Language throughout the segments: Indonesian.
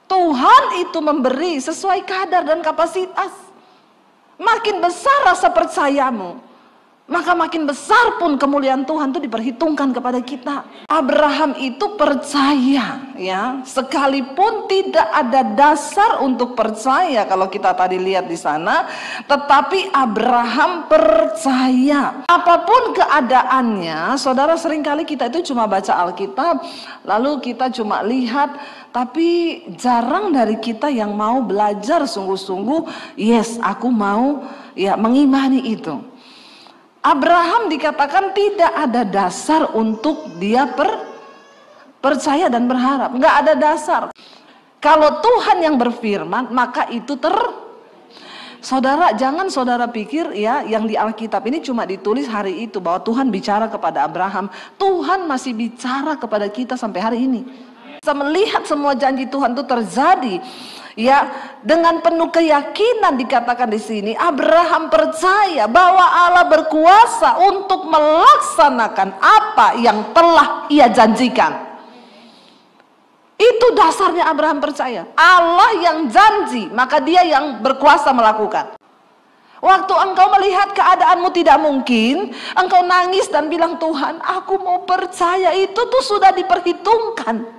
Tuhan itu memberi sesuai kadar dan kapasitas. Makin besar rasa percayamu, maka makin besar pun kemuliaan Tuhan itu diperhitungkan kepada kita. Abraham itu percaya, ya, sekalipun tidak ada dasar untuk percaya kalau kita tadi lihat di sana, tetapi Abraham percaya. Apapun keadaannya, saudara, seringkali kita itu cuma baca Alkitab, lalu kita cuma lihat, tapi jarang dari kita yang mau belajar sungguh-sungguh. Yes, aku mau ya mengimani itu. Abraham dikatakan tidak ada dasar untuk dia percaya dan berharap. Nggak ada dasar. Kalau Tuhan yang berfirman, maka itu Saudara, jangan saudara pikir ya yang di Alkitab ini cuma ditulis hari itu bahwa Tuhan bicara kepada Abraham. Tuhan masih bicara kepada kita sampai hari ini. Kita melihat semua janji Tuhan itu terjadi. Ya, dengan penuh keyakinan dikatakan di sini, Abraham percaya bahwa Allah berkuasa untuk melaksanakan apa yang telah Ia janjikan. Itu dasarnya Abraham percaya. Allah yang janji, maka Dia yang berkuasa melakukan. Waktu engkau melihat keadaanmu tidak mungkin, engkau nangis dan bilang, Tuhan, aku mau percaya, itu tuh sudah diperhitungkan.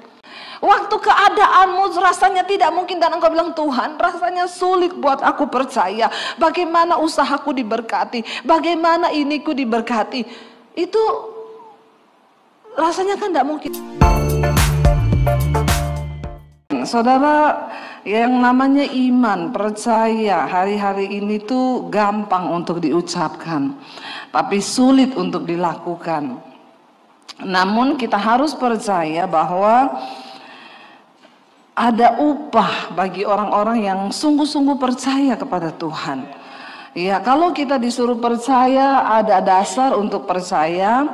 Waktu keadaanmu rasanya tidak mungkin dan engkau bilang, Tuhan, rasanya sulit buat aku percaya. Bagaimana usahaku diberkati, bagaimana iniku diberkati. Itu rasanya kan tidak mungkin. Saudara, yang namanya iman, percaya hari-hari ini tuh gampang untuk diucapkan, tapi sulit untuk dilakukan. Namun kita harus percaya bahwa ada upah bagi orang-orang yang sungguh-sungguh percaya kepada Tuhan. Ya, kalau kita disuruh percaya, ada dasar untuk percaya,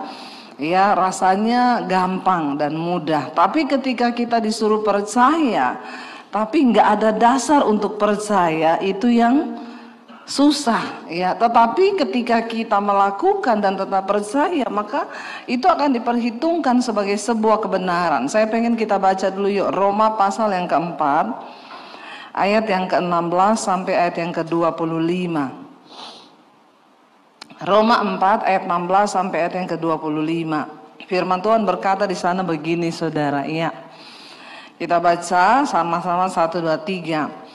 ya rasanya gampang dan mudah. Tapi ketika kita disuruh percaya, tapi nggak ada dasar untuk percaya, itu yang susah, ya. Tetapi ketika kita melakukan dan tetap percaya, maka itu akan diperhitungkan sebagai sebuah kebenaran. Saya pengen kita baca dulu yuk, Roma pasal yang keempat, ayat yang ke-16 sampai ayat yang ke-25. Roma 4 ayat 16 sampai ayat yang ke-25. Firman Tuhan berkata di sana begini, saudara, ya. Kita baca sama-sama 1, 2, 3.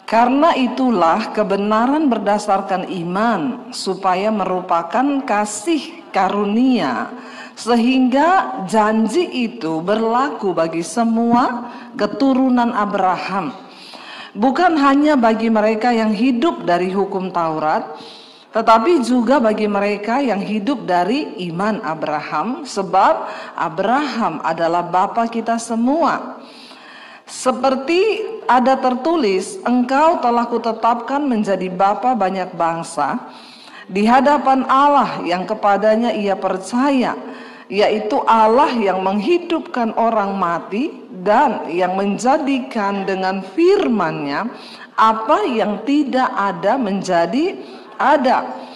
Karena itulah kebenaran berdasarkan iman, supaya merupakan kasih karunia, sehingga janji itu berlaku bagi semua keturunan Abraham. Bukan hanya bagi mereka yang hidup dari hukum Taurat, tetapi juga bagi mereka yang hidup dari iman Abraham, sebab Abraham adalah bapa kita semua. Seperti ada tertulis, engkau telah kutetapkan menjadi bapa banyak bangsa di hadapan Allah yang kepadanya ia percaya, yaitu Allah yang menghidupkan orang mati dan yang menjadikan dengan firman-Nya apa yang tidak ada menjadi ada.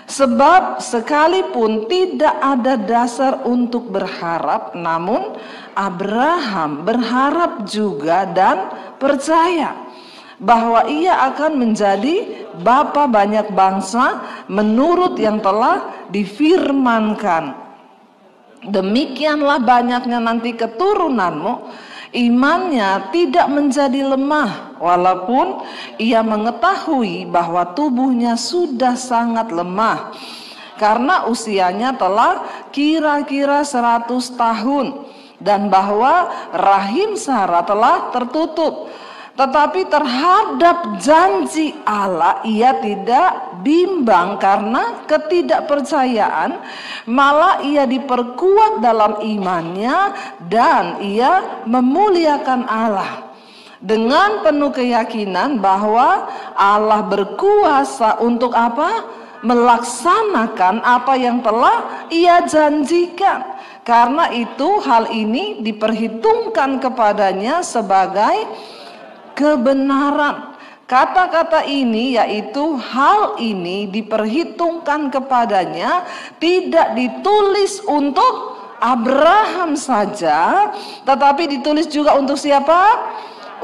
Sebab sekalipun tidak ada dasar untuk berharap, namun Abraham berharap juga dan percaya bahwa ia akan menjadi bapa banyak bangsa menurut yang telah difirmankan. Demikianlah banyaknya nanti keturunanmu. Imannya tidak menjadi lemah, walaupun ia mengetahui bahwa tubuhnya sudah sangat lemah, karena usianya telah kira-kira 100 tahun, dan bahwa rahim Sarah telah tertutup. Tetapi terhadap janji Allah ia tidak bimbang karena ketidakpercayaan, malah ia diperkuat dalam imannya dan ia memuliakan Allah dengan penuh keyakinan bahwa Allah berkuasa untuk apa? Melaksanakan apa yang telah ia janjikan. Karena itu hal ini diperhitungkan kepadanya sebagai kebenaran. Kata-kata ini yaitu hal ini diperhitungkan kepadanya tidak ditulis untuk Abraham saja, tetapi ditulis juga untuk siapa?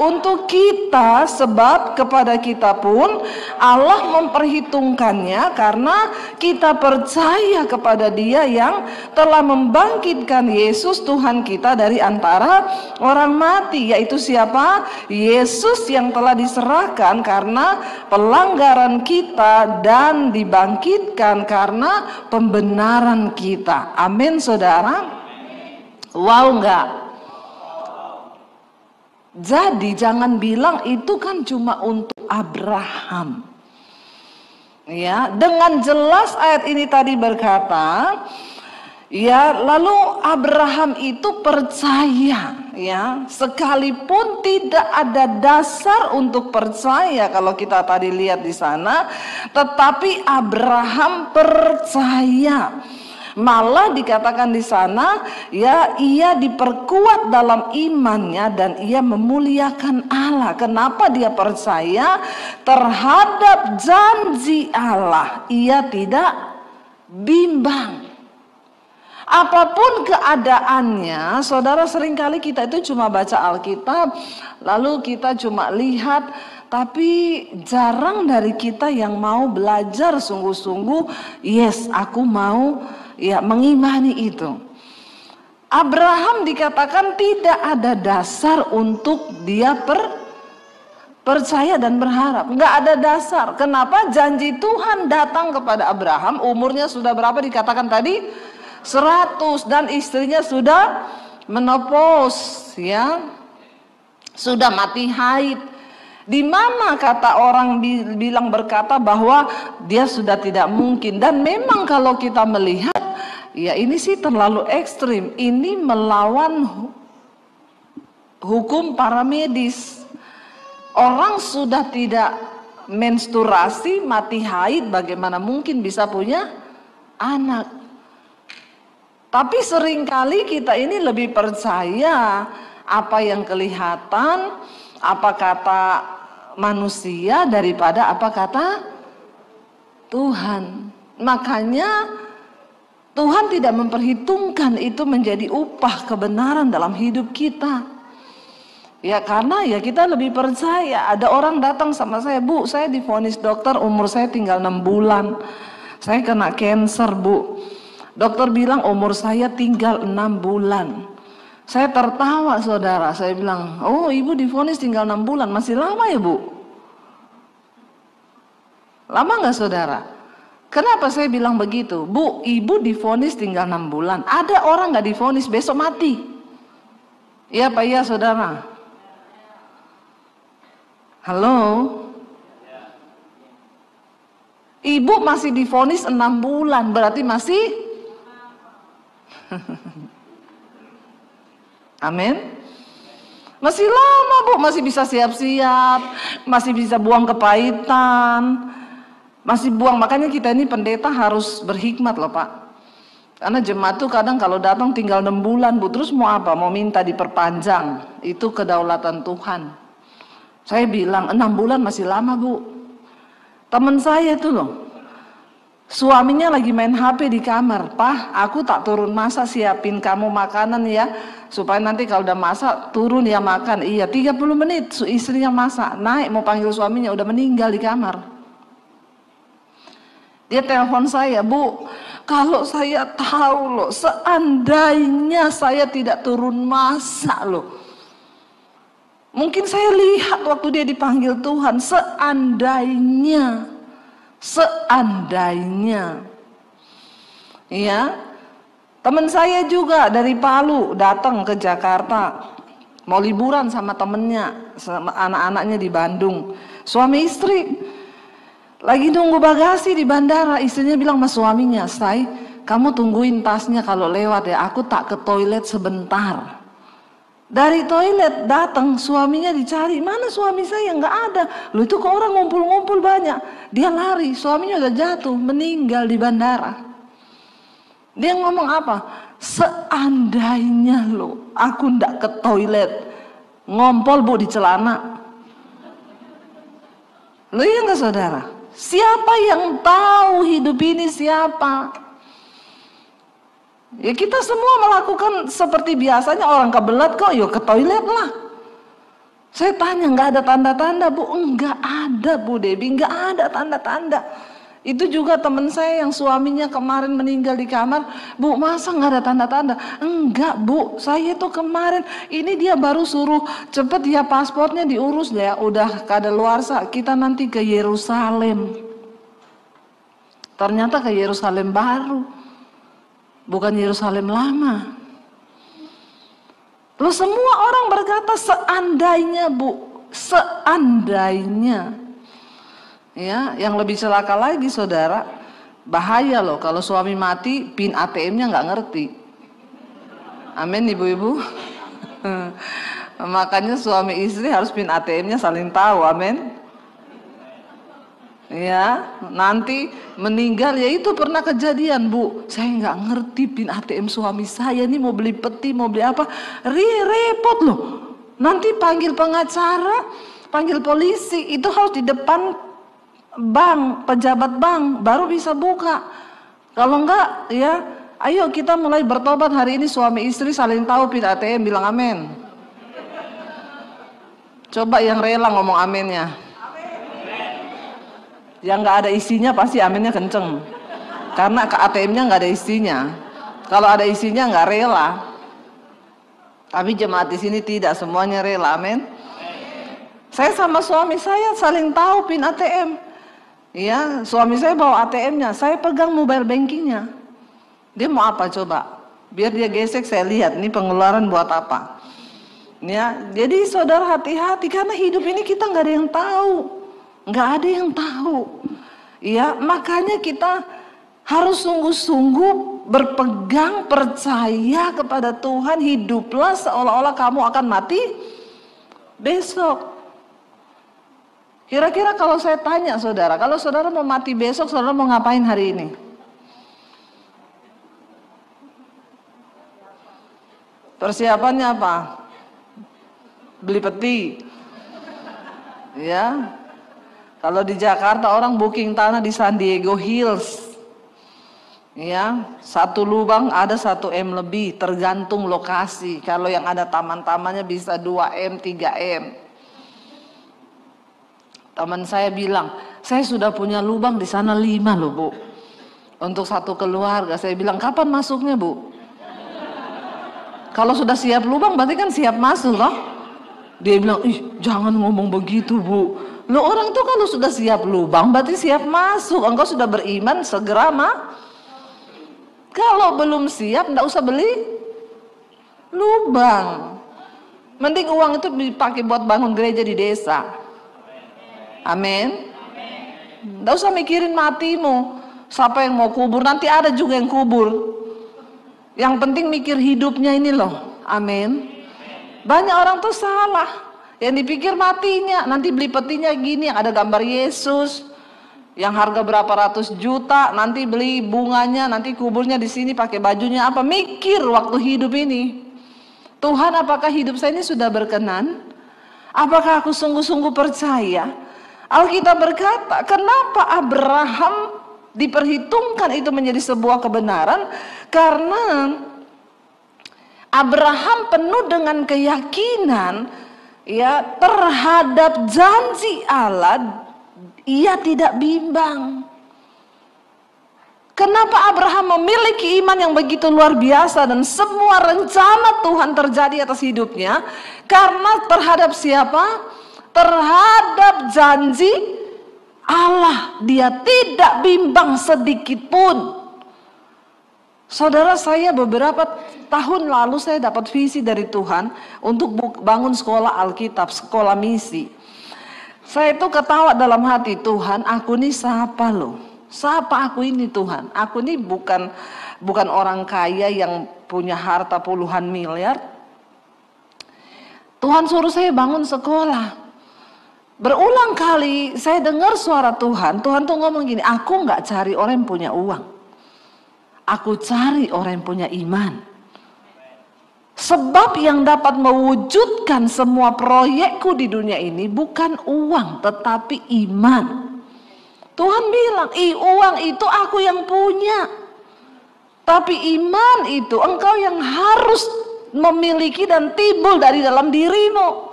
untuk kita, sebab kepada kita pun Allah memperhitungkannya karena kita percaya kepada Dia yang telah membangkitkan Yesus Tuhan kita dari antara orang mati. Yaitu siapa? Yesus yang telah diserahkan karena pelanggaran kita dan dibangkitkan karena pembenaran kita. Amin, saudara. Wow, enggak? Jadi jangan bilang itu kan cuma untuk Abraham. Ya, dengan jelas ayat ini tadi berkata, ya, lalu Abraham itu percaya, ya, sekalipun tidak ada dasar untuk percaya kalau kita tadi lihat di sana, tetapi Abraham percaya. Malah dikatakan di sana, ya, ia diperkuat dalam imannya dan ia memuliakan Allah. Kenapa dia percaya? Terhadap janji Allah ia tidak bimbang. Apapun keadaannya, saudara, seringkali kita itu cuma baca Alkitab, lalu kita cuma lihat, tapi jarang dari kita yang mau belajar sungguh-sungguh. Yes, aku mau, ya, mengimani itu. Abraham dikatakan tidak ada dasar untuk dia percaya dan berharap. Nggak ada dasar. Kenapa? Janji Tuhan datang kepada Abraham. Umurnya sudah berapa dikatakan tadi? 100, dan istrinya sudah menopause, ya, sudah mati haid. Di mana kata orang bilang berkata bahwa dia sudah tidak mungkin. Dan memang kalau kita melihat, ya, ini sih terlalu ekstrim. Ini melawan hukum para medis. Orang sudah tidak menstruasi, mati haid, bagaimana mungkin bisa punya anak? Tapi seringkali kita ini lebih percaya apa yang kelihatan, apa kata manusia daripada apa kata Tuhan. Makanya Tuhan tidak memperhitungkan itu menjadi upah kebenaran dalam hidup kita. Ya, karena ya kita lebih percaya. Ada orang datang sama saya, Bu, saya divonis dokter umur saya tinggal 6 bulan. Saya kena cancer, Bu. Dokter bilang umur saya tinggal 6 bulan. Saya tertawa, saudara. Saya bilang, oh, ibu divonis tinggal 6 bulan. Masih lama ya, Bu? Lama nggak, saudara? Kenapa saya bilang begitu? Bu, ibu divonis tinggal 6 bulan. Ada orang nggak divonis besok mati. Iya, Pak, iya, saudara. Halo? Ibu masih divonis 6 bulan. Berarti masih... Amin. Masih lama, Bu, masih bisa siap-siap, masih bisa buang kepahitan, masih buang. Makanya kita ini pendeta harus berhikmat loh, Pak. Karena jemaat tuh kadang kalau datang tinggal 6 bulan, Bu, terus mau apa? Mau minta diperpanjang. Itu kedaulatan Tuhan. Saya bilang 6 bulan masih lama, Bu. Teman saya tuh loh, suaminya lagi main HP di kamar. Pak, aku tak turun masak, siapin kamu makanan ya, supaya nanti kalau udah masak turun ya makan. Iya, 30 menit istrinya masak. Naik mau panggil suaminya, udah meninggal di kamar. Dia telepon saya, Bu, kalau saya tahu loh, seandainya saya tidak turun masak loh, mungkin saya lihat waktu dia dipanggil Tuhan. Seandainya, ya, teman saya juga dari Palu datang ke Jakarta, mau liburan sama temennya, sama anak-anaknya di Bandung. Suami istri lagi nunggu bagasi di bandara, istrinya bilang sama suaminya, Say, kamu tungguin tasnya kalau lewat ya, aku tak ke toilet sebentar. Dari toilet datang, suaminya dicari, mana suami saya? Nggak ada. Loh, itu kok orang ngumpul-ngumpul banyak. Dia lari, suaminya udah jatuh, meninggal di bandara. Dia ngomong apa? Seandainya loh, aku nggak ke toilet, ngompol, Bu, di celana. Loh, iya nggak, saudara? Siapa yang tahu hidup ini siapa? Ya, kita semua melakukan seperti biasanya, orang kebelet kok, yuk ke toilet lah. Saya tanya, nggak ada tanda-tanda Bu? Enggak ada Bu Debbie, nggak ada tanda-tanda. Itu juga teman saya yang suaminya kemarin meninggal di kamar, Bu, masa nggak ada tanda-tanda? Enggak Bu, saya tuh kemarin, ini dia baru suruh cepet ya paspornya diurus ya, udah kadaluarsa, kita nanti ke Yerusalem. Ternyata ke Yerusalem baru, bukan Yerusalem lama. Lalu semua orang berkata seandainya Bu, seandainya. Ya, yang lebih celaka lagi saudara, bahaya loh kalau suami mati PIN ATM-nya nggak ngerti. Amin ibu-ibu. Makanya suami istri harus PIN ATM-nya saling tahu, amin. Ya, nanti meninggal, ya itu pernah kejadian Bu, saya nggak ngerti PIN ATM suami saya, ini mau beli peti, mau beli apa, repot loh. Nanti panggil pengacara, panggil polisi, itu harus di depan bank, pejabat bank baru bisa buka. Kalau enggak ya, ayo kita mulai bertobat hari ini, suami istri saling tahu PIN ATM, bilang amin. Coba yang rela ngomong aminnya. Yang nggak ada isinya pasti aminnya kenceng, karena ke ATM-nya nggak ada isinya. Kalau ada isinya nggak rela. Tapi jemaat di sini tidak semuanya rela, amin. Saya sama suami saya saling tahu PIN ATM. Ya, suami saya bawa ATM-nya, saya pegang mobile banking-nya. Dia mau apa coba? Biar dia gesek, saya lihat ini pengeluaran buat apa. Ya, jadi saudara hati-hati, karena hidup ini kita nggak ada yang tahu, nggak ada yang tahu. Ya, makanya kita harus sungguh-sungguh berpegang, percaya kepada Tuhan. Hiduplah seolah-olah kamu akan mati besok. Kira-kira kalau saya tanya saudara, kalau saudara mau mati besok, saudara mau ngapain hari ini? Persiapannya apa? Beli peti. Ya. Kalau di Jakarta orang booking tanah di San Diego Hills. Ya, satu lubang ada 1 M lebih, tergantung lokasi. Kalau yang ada taman-tamannya bisa 2 M, 3 M. Teman saya bilang, saya sudah punya lubang di sana 5 loh Bu, untuk 1 keluarga. Saya bilang, kapan masuknya Bu? Kalau sudah siap lubang berarti kan siap masuk loh. Dia bilang, ih jangan ngomong begitu Bu. Loh, orang tuh kalau sudah siap lubang berarti siap masuk. Engkau sudah beriman, segera mah. Kalau belum siap enggak usah beli lubang. Mending uang itu dipakai buat bangun gereja di desa. Amin. Nggak usah mikirin matimu, siapa yang mau kubur, nanti ada juga yang kubur. Yang penting mikir hidupnya ini loh. Amin. Banyak orang tuh salah, yang dipikir matinya, nanti beli petinya gini yang ada gambar Yesus, yang harga berapa ratus juta, nanti beli bunganya, nanti kuburnya di sini pakai bajunya apa. Mikir waktu hidup ini, Tuhan apakah hidup saya ini sudah berkenan? Apakah aku sungguh-sungguh percaya? Alkitab berkata, kenapa Abraham diperhitungkan itu menjadi sebuah kebenaran? Karena Abraham penuh dengan keyakinan ya terhadap janji Allah, ia tidak bimbang. Kenapa Abraham memiliki iman yang begitu luar biasa dan semua rencana Tuhan terjadi atas hidupnya? Karena terhadap siapa? Terhadap janji Allah, dia tidak bimbang sedikit pun. Saudara, saya beberapa tahun lalu saya dapat visi dari Tuhan untuk bangun sekolah Alkitab, sekolah misi. Saya itu ketawa dalam hati, Tuhan, aku ini siapa loh? Siapa aku ini Tuhan? Aku ini bukan orang kaya yang punya harta puluhan miliar. Tuhan suruh saya bangun sekolah. Berulang kali saya dengar suara Tuhan. Tuhan tuh ngomong gini, aku nggak cari orang yang punya uang, aku cari orang yang punya iman. Sebab yang dapat mewujudkan semua proyekku di dunia ini bukan uang, tetapi iman. Tuhan bilang, uang itu aku yang punya, tapi iman itu engkau yang harus memiliki dan timbul dari dalam dirimu.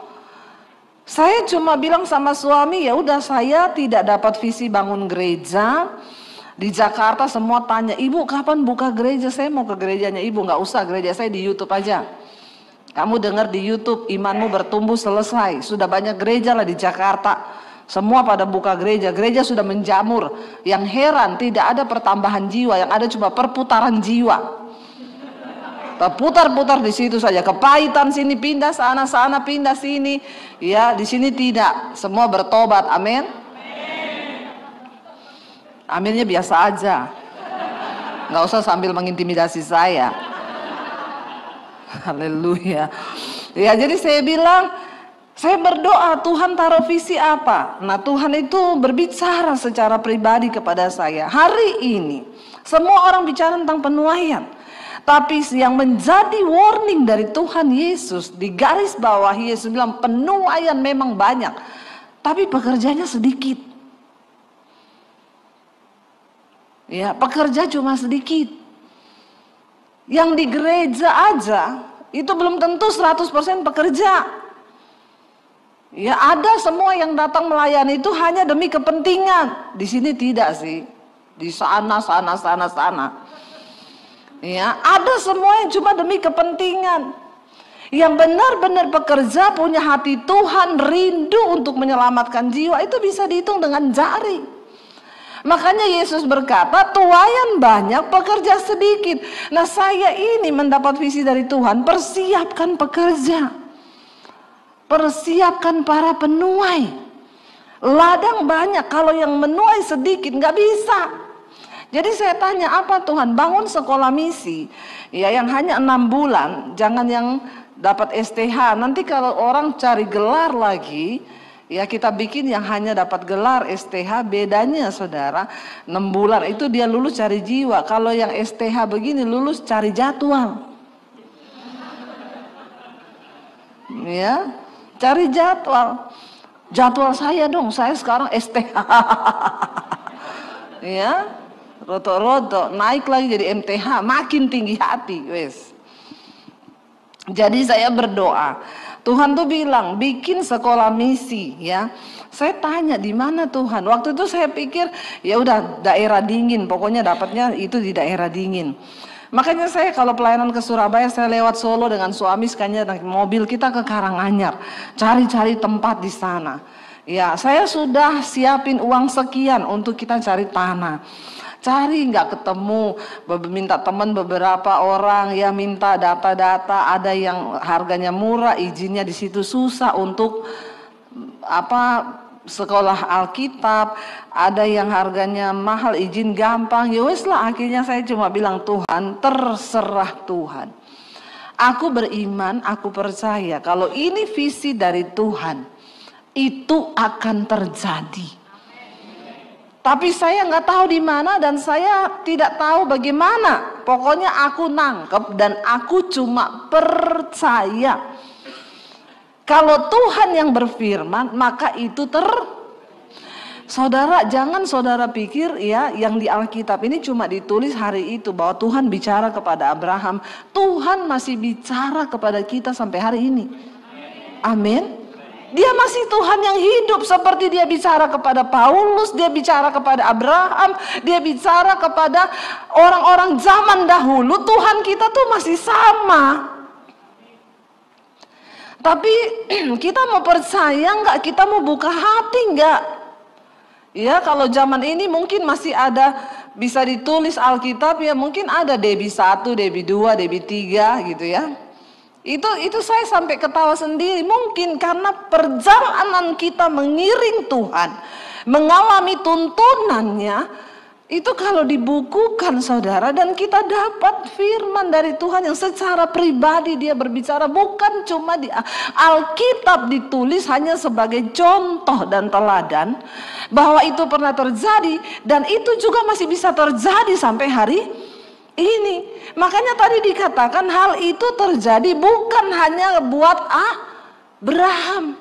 Saya cuma bilang sama suami, ya udah saya tidak dapat visi bangun gereja. Di Jakarta semua tanya, ibu kapan buka gereja? Saya mau ke gerejanya ibu, nggak usah, gereja saya di YouTube aja. Kamu dengar di YouTube, imanmu bertumbuh, selesai. Sudah banyak gereja lah di Jakarta. Semua pada buka gereja, gereja sudah menjamur. Yang heran tidak ada pertambahan jiwa, yang ada cuma perputaran jiwa. Putar-putar di situ saja, kepahitan sini pindah sana pindah sini, ya di sini tidak, semua bertobat, amin. Aminnya biasa aja, nggak usah sambil mengintimidasi saya. Haleluya. Ya jadi saya bilang, saya berdoa Tuhan taruh visi apa. Nah Tuhan itu berbicara secara pribadi kepada saya. Hari ini semua orang bicara tentang penuaian. Tapi yang menjadi warning dari Tuhan Yesus, di garis bawah Yesus bilang penuaian memang banyak, tapi pekerjanya sedikit. Ya, pekerja cuma sedikit. Yang di gereja aja itu belum tentu 100% pekerja. Ya, ada semua yang datang melayani itu hanya demi kepentingan. Di sini tidak sih. Di sana. Ya, ada semua yang cuma demi kepentingan. Yang benar-benar bekerja, punya hati Tuhan, rindu untuk menyelamatkan jiwa, itu bisa dihitung dengan jari. Makanya Yesus berkata, tuaian banyak, pekerja sedikit. Nah saya ini mendapat visi dari Tuhan, persiapkan pekerja, persiapkan para penuai. Ladang banyak, kalau yang menuai sedikit nggak bisa. Jadi saya tanya, apa Tuhan? Bangun sekolah misi, ya yang hanya 6 bulan, jangan yang dapat STH. Nanti kalau orang cari gelar lagi, ya kita bikin yang hanya dapat gelar STH. Bedanya saudara, 6 bulan itu dia lulus cari jiwa. Kalau yang STH begini lulus cari jadwal. Ya, cari jadwal. Jadwal saya dong, saya sekarang STH. Ya. Roto-roto naik lagi jadi MTH, makin tinggi hati, wes. Jadi saya berdoa, Tuhan tuh bilang bikin sekolah misi, ya. Saya tanya di mana Tuhan? Waktu itu saya pikir ya udah daerah dingin, pokoknya dapatnya itu di daerah dingin. Makanya saya kalau pelayanan ke Surabaya, saya lewat Solo dengan suami, sekalian naik mobil kita ke Karanganyar, cari-cari tempat di sana. Ya, saya sudah siapin uang sekian untuk kita cari tanah. Cari nggak ketemu, minta teman beberapa orang, ya minta data-data, ada yang harganya murah, izinnya di situ susah untuk sekolah Alkitab, ada yang harganya mahal, izin gampang. Ya wes lah, akhirnya saya cuma bilang Tuhan, terserah Tuhan. Aku beriman, aku percaya kalau ini visi dari Tuhan, itu akan terjadi. Tapi saya nggak tahu di mana dan saya tidak tahu bagaimana. Pokoknya aku nangkep dan aku cuma percaya. Kalau Tuhan yang berfirman, maka itu Saudara, jangan saudara pikir ya yang di Alkitab ini cuma ditulis hari itu bahwa Tuhan bicara kepada Abraham. Tuhan masih bicara kepada kita sampai hari ini. Amin. Dia masih Tuhan yang hidup, seperti dia bicara kepada Paulus, dia bicara kepada Abraham, dia bicara kepada orang-orang zaman dahulu. Tuhan kita tuh masih sama. Tapi kita mau percaya nggak? Kita mau buka hati nggak? Ya kalau zaman ini mungkin masih ada, bisa ditulis Alkitab ya, mungkin ada Debi 1, Debi 2, Debi 3 gitu ya. Itu saya sampai ketawa sendiri. Mungkin karena perjalanan kita mengiring Tuhan, mengalami tuntunannya, itu kalau dibukukan saudara, dan kita dapat firman dari Tuhan yang secara pribadi dia berbicara, bukan cuma di Alkitab ditulis hanya sebagai contoh dan teladan bahwa itu pernah terjadi, dan itu juga masih bisa terjadi sampai hari ini. Makanya tadi dikatakan hal itu terjadi bukan hanya buat Abraham,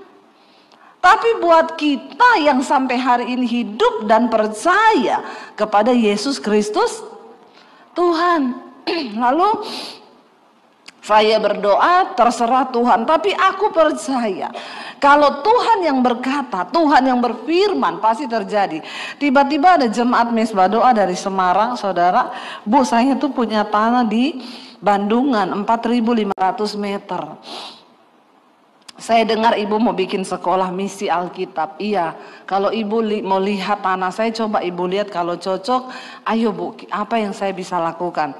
tapi buat kita yang sampai hari ini hidup dan percaya kepada Yesus Kristus Tuhan. Lalu Saya berdoa terserah Tuhan, tapi aku percaya kalau Tuhan yang berkata, Tuhan yang berfirman pasti terjadi. Tiba-tiba ada jemaat Mesbah Doa dari Semarang, saudara. Bu, saya tuh punya tanah di Bandungan 4.500 meter. Saya dengar ibu mau bikin sekolah misi Alkitab. Iya, kalau ibu mau lihat tanah saya, coba ibu lihat, kalau cocok, ayo bu, apa yang saya bisa lakukan.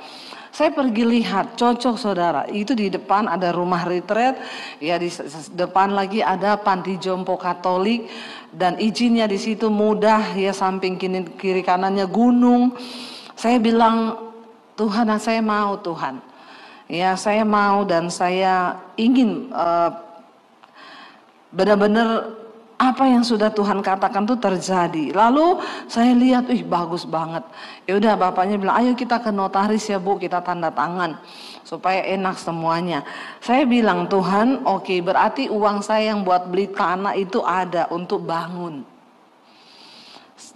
Saya pergi lihat, cocok saudara. Itu di depan ada rumah retreat, ya di depan lagi ada panti jompo Katolik, dan izinnya di situ mudah, ya samping kiri kanannya gunung. Saya bilang, Tuhan, saya mau Tuhan. Ya saya mau dan saya ingin benar-benar apa yang sudah Tuhan katakan itu terjadi. Lalu saya lihat, bagus banget. Ya udah, bapaknya bilang, ayo kita ke notaris ya bu, kita tanda tangan supaya enak semuanya. Saya bilang, Tuhan, oke, berarti uang saya yang buat beli tanah itu ada untuk bangun.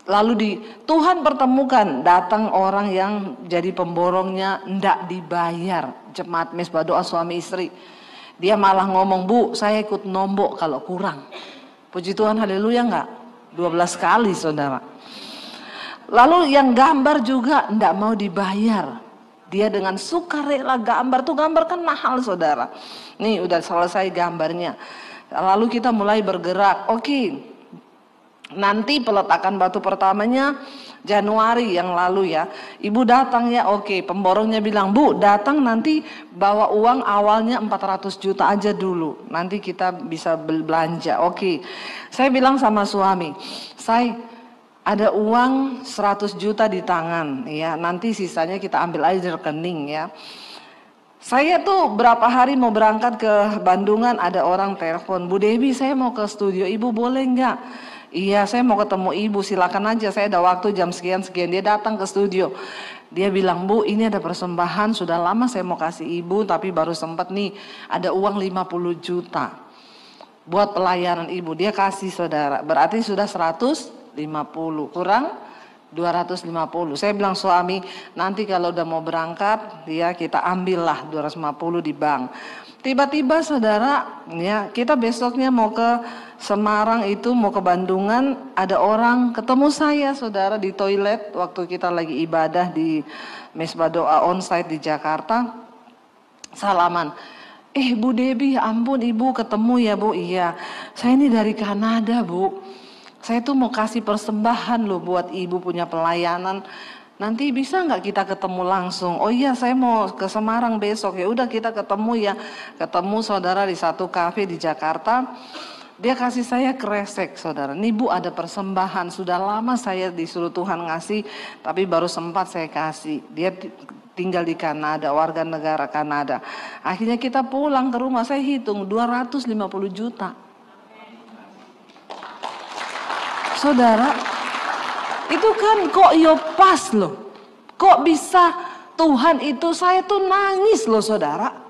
Lalu Tuhan pertemukan, datang orang yang jadi pemborongnya ndak dibayar, jemaat Mesbah Doa suami istri. Dia malah ngomong, bu, saya ikut nombok kalau kurang. Puji Tuhan, haleluya enggak? 12 kali saudara. Lalu yang gambar juga enggak mau dibayar. Dia dengan sukarela gambar, tuh gambar kan mahal saudara. Nih udah selesai gambarnya. Lalu kita mulai bergerak. Oke, nanti peletakan batu pertamanya Januari yang lalu ya. Ibu datang ya, oke. Pemborongnya bilang, bu datang nanti bawa uang awalnya 400 juta aja dulu. Nanti kita bisa belanja, oke. Saya bilang sama suami, saya ada uang 100 juta di tangan ya. Nanti sisanya kita ambil aja di rekening ya. Saya tuh berapa hari mau berangkat ke Bandungan, ada orang telepon, Bu Dewi saya mau ke studio ibu, boleh nggak? Iya, saya mau ketemu ibu, silakan aja, saya ada waktu jam sekian-sekian. Dia datang ke studio. Dia bilang, bu ini ada persembahan, sudah lama saya mau kasih ibu, tapi baru sempat nih, ada uang 50 juta. Buat pelayanan ibu, dia kasih saudara, berarti sudah 150, kurang 250. Saya bilang suami, nanti kalau udah mau berangkat, ya kita ambillah 250 di bank. Tiba-tiba saudara, ya kita besoknya mau ke Semarang itu, mau ke Bandungan, ada orang ketemu saya saudara di toilet waktu kita lagi ibadah di Mesbah Doa onsite di Jakarta. Salaman, Bu Debbie, ya ampun ibu ketemu ya bu. Iya, saya ini dari Kanada bu. Saya tuh mau kasih persembahan loh buat ibu punya pelayanan. Nanti bisa nggak kita ketemu langsung? Oh iya, saya mau ke Semarang besok. Ya udah kita ketemu ya. Ketemu saudara di satu kafe di Jakarta. Dia kasih saya kresek saudara. Nih bu ada persembahan. Sudah lama saya disuruh Tuhan ngasih, tapi baru sempat saya kasih. Dia tinggal di Kanada, warga negara Kanada. Akhirnya kita pulang ke rumah, saya hitung 250 juta. Saudara, itu kan kok pas loh. Kok bisa Tuhan itu, saya tuh nangis loh saudara.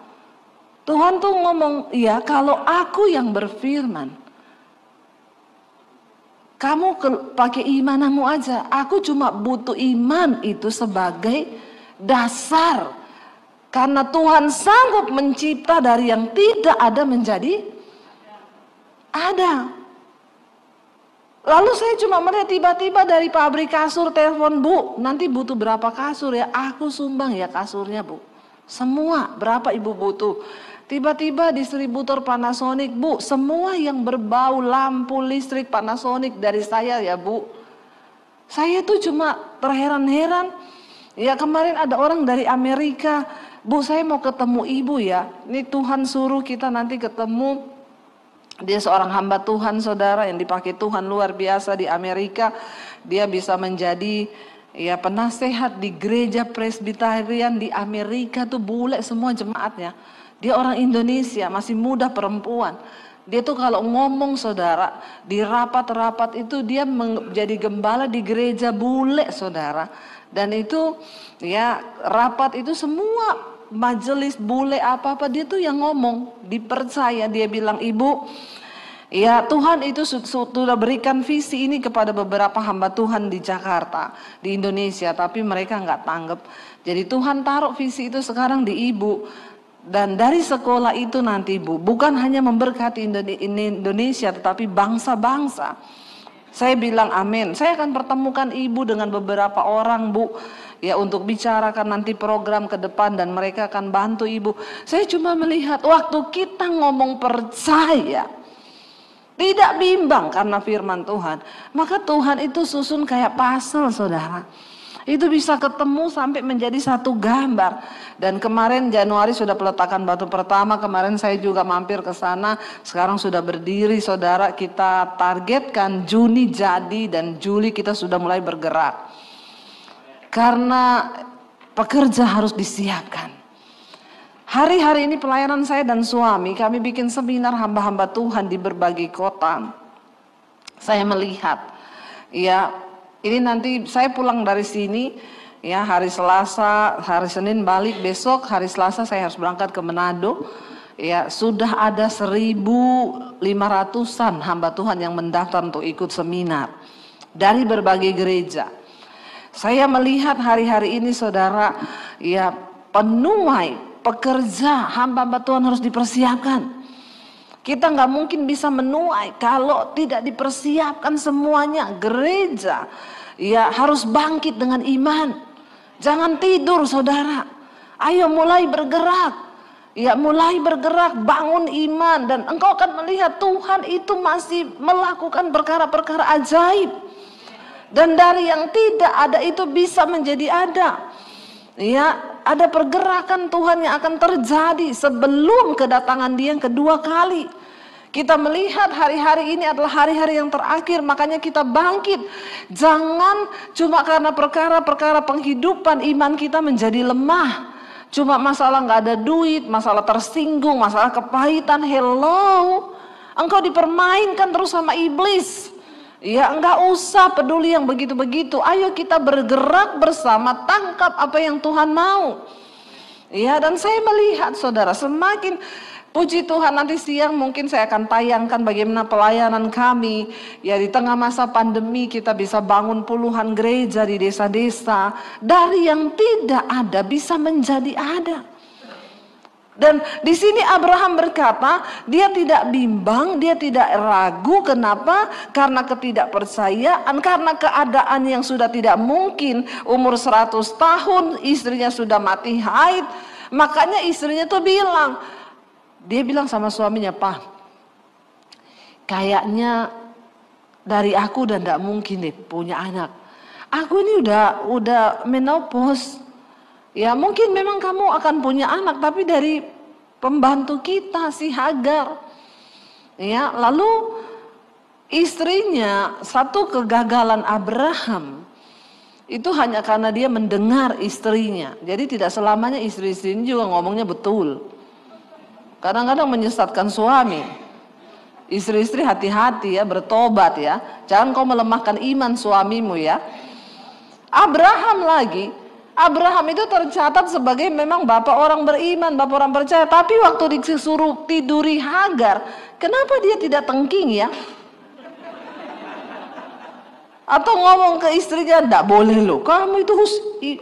Tuhan tuh ngomong, ya kalau aku yang berfirman, kamu pakai imanmu aja. Aku cuma butuh iman itu sebagai dasar. Karena Tuhan sanggup mencipta dari yang tidak ada menjadi ada. Lalu saya cuma melihat tiba-tiba dari pabrik kasur telepon, bu nanti butuh berapa kasur ya, aku sumbang ya kasurnya bu, semua berapa ibu butuh. Tiba-tiba distributor Panasonic, bu semua yang berbau lampu listrik Panasonic dari saya ya bu. Saya tuh cuma terheran-heran. Ya kemarin ada orang dari Amerika, bu saya mau ketemu ibu ya, ini Tuhan suruh kita nanti ketemu. Dia seorang hamba Tuhan saudara yang dipakai Tuhan luar biasa di Amerika. Dia bisa menjadi penasehat di gereja Presbyterian di Amerika tuh, bule semua jemaatnya. Dia orang Indonesia, masih muda perempuan. Dia tuh kalau ngomong saudara, di rapat-rapat itu dia menjadi gembala di gereja bule saudara. Dan itu rapat itu semua majelis bule apa-apa dia tuh yang ngomong, dipercaya. Dia bilang, ibu ya Tuhan itu sudah berikan visi ini kepada beberapa hamba Tuhan di Jakarta, di Indonesia, tapi mereka nggak tanggap. Jadi Tuhan taruh visi itu sekarang di ibu. Dan dari sekolah itu nanti Bu, bukan hanya memberkati Indonesia tetapi bangsa-bangsa. Saya bilang amin. Saya akan pertemukan Ibu dengan beberapa orang Bu, ya, untuk bicarakan nanti program ke depan dan mereka akan bantu Ibu. Saya cuma melihat waktu kita ngomong percaya, tidak bimbang karena firman Tuhan, maka Tuhan itu susun kayak puzzle, saudara. Itu bisa ketemu sampai menjadi satu gambar. Dan kemarin Januari sudah peletakan batu pertama. Kemarin saya juga mampir ke sana. Sekarang sudah berdiri, saudara. Kita targetkan Juni jadi dan Juli kita sudah mulai bergerak. Karena pekerja harus disiapkan. Hari-hari ini pelayanan saya dan suami, kami bikin seminar hamba-hamba Tuhan di berbagai kota. Saya melihat, ya, ini nanti saya pulang dari sini, ya, hari Selasa, hari Senin balik, besok hari Selasa saya harus berangkat ke Manado. Ya, sudah ada 1.500-an hamba Tuhan yang mendaftar untuk ikut seminar dari berbagai gereja. Saya melihat hari-hari ini, saudara, ya, penuai, pekerja, hamba-hamba Tuhan harus dipersiapkan. Kita nggak mungkin bisa menuai kalau tidak dipersiapkan semuanya. Gereja, ya, harus bangkit dengan iman. Jangan tidur, saudara. Ayo mulai bergerak. Ya, mulai bergerak, bangun iman. Dan engkau akan melihat Tuhan itu masih melakukan perkara-perkara ajaib. Dan dari yang tidak ada itu bisa menjadi ada. Ya, ada pergerakan Tuhan yang akan terjadi sebelum kedatangan Dia yang kedua kali. Kita melihat hari-hari ini adalah hari-hari yang terakhir, makanya kita bangkit. Jangan cuma karena perkara-perkara penghidupan iman kita menjadi lemah. Cuma masalah nggak ada duit, masalah tersinggung, masalah kepahitan. Hello, engkau dipermainkan terus sama iblis. Ya, enggak usah peduli yang begitu-begitu. Ayo kita bergerak bersama, tangkap apa yang Tuhan mau. Ya, dan saya melihat, saudara, semakin, puji Tuhan, nanti siang mungkin saya akan tayangkan bagaimana pelayanan kami. Ya, di tengah masa pandemi kita bisa bangun puluhan gereja di desa-desa. Dari yang tidak ada bisa menjadi ada. Dan di sini Abraham berkata, dia tidak bimbang, dia tidak ragu. Kenapa? Karena ketidakpercayaan, karena keadaan yang sudah tidak mungkin. Umur 100 tahun, istrinya sudah mati haid. Makanya istrinya tuh bilang, dia bilang sama suaminya, Pak, kayaknya dari aku udah tidak mungkin deh punya anak. Aku ini udah menopause. Ya, mungkin memang kamu akan punya anak, tapi dari pembantu kita si Hagar. Ya, lalu istrinya, satu kegagalan Abraham itu hanya karena dia mendengar istrinya. Jadi tidak selamanya istri-istri ini juga ngomongnya betul. Kadang-kadang menyesatkan suami. Istri-istri hati-hati ya, bertobat ya. Jangan kau melemahkan iman suamimu ya. Abraham itu tercatat sebagai memang bapak orang beriman, bapak orang percaya. Tapi waktu disuruh tiduri Hagar, kenapa dia tidak tengking ya? Atau ngomong ke istrinya, tidak boleh loh, kamu itu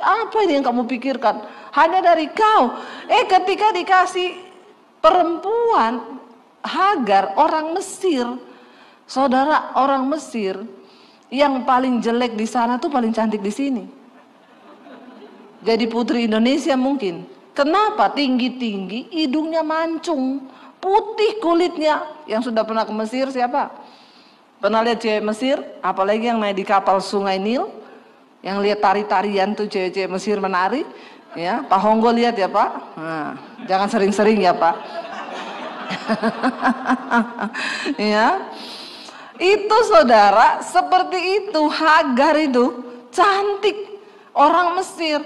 apa ini yang kamu pikirkan? Hanya dari kau. Ketika dikasih perempuan Hagar, orang Mesir, saudara, orang Mesir yang paling jelek di sana tuh paling cantik di sini. Jadi putri Indonesia mungkin. Kenapa? Tinggi-tinggi, hidungnya mancung, putih kulitnya. Yang sudah pernah ke Mesir siapa? Pernah lihat cewek Mesir? Apalagi yang naik di kapal Sungai Nil, yang lihat tari-tarian tuh cewek-cewek Mesir menari. Ya, Pak Honggo lihat ya Pak. Nah, jangan sering-sering ya Pak. Ya, itu saudara, seperti itu Hagar itu cantik orang Mesir.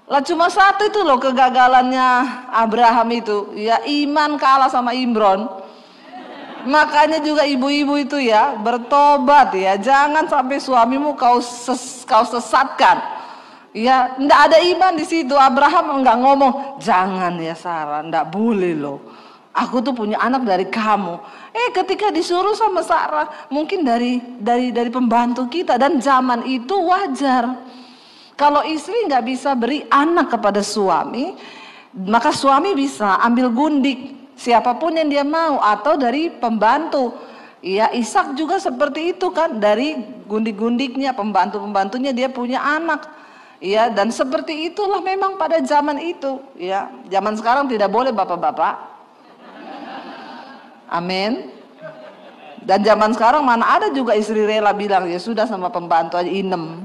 Lah cuma satu itu loh kegagalannya Abraham itu, ya iman kalah sama Imron. Makanya juga ibu-ibu itu ya bertobat ya, jangan sampai suamimu kau sesatkan. Ya, ndak ada iman di situ. Abraham enggak ngomong, jangan ya Sarah, ndak boleh loh. Aku tuh punya anak dari kamu. Ketika disuruh sama Sarah, mungkin dari pembantu kita, dan zaman itu wajar. Kalau istri nggak bisa beri anak kepada suami, Maka suami bisa ambil gundik siapapun yang dia mau atau dari pembantu. Ya, Ishak juga seperti itu kan, dari gundik-gundiknya, pembantu-pembantunya dia punya anak. Ya, dan seperti itulah memang pada zaman itu, ya. Zaman sekarang tidak boleh bapak-bapak. Amin. Dan zaman sekarang mana ada juga istri rela bilang ya sudah sama pembantu aja inem.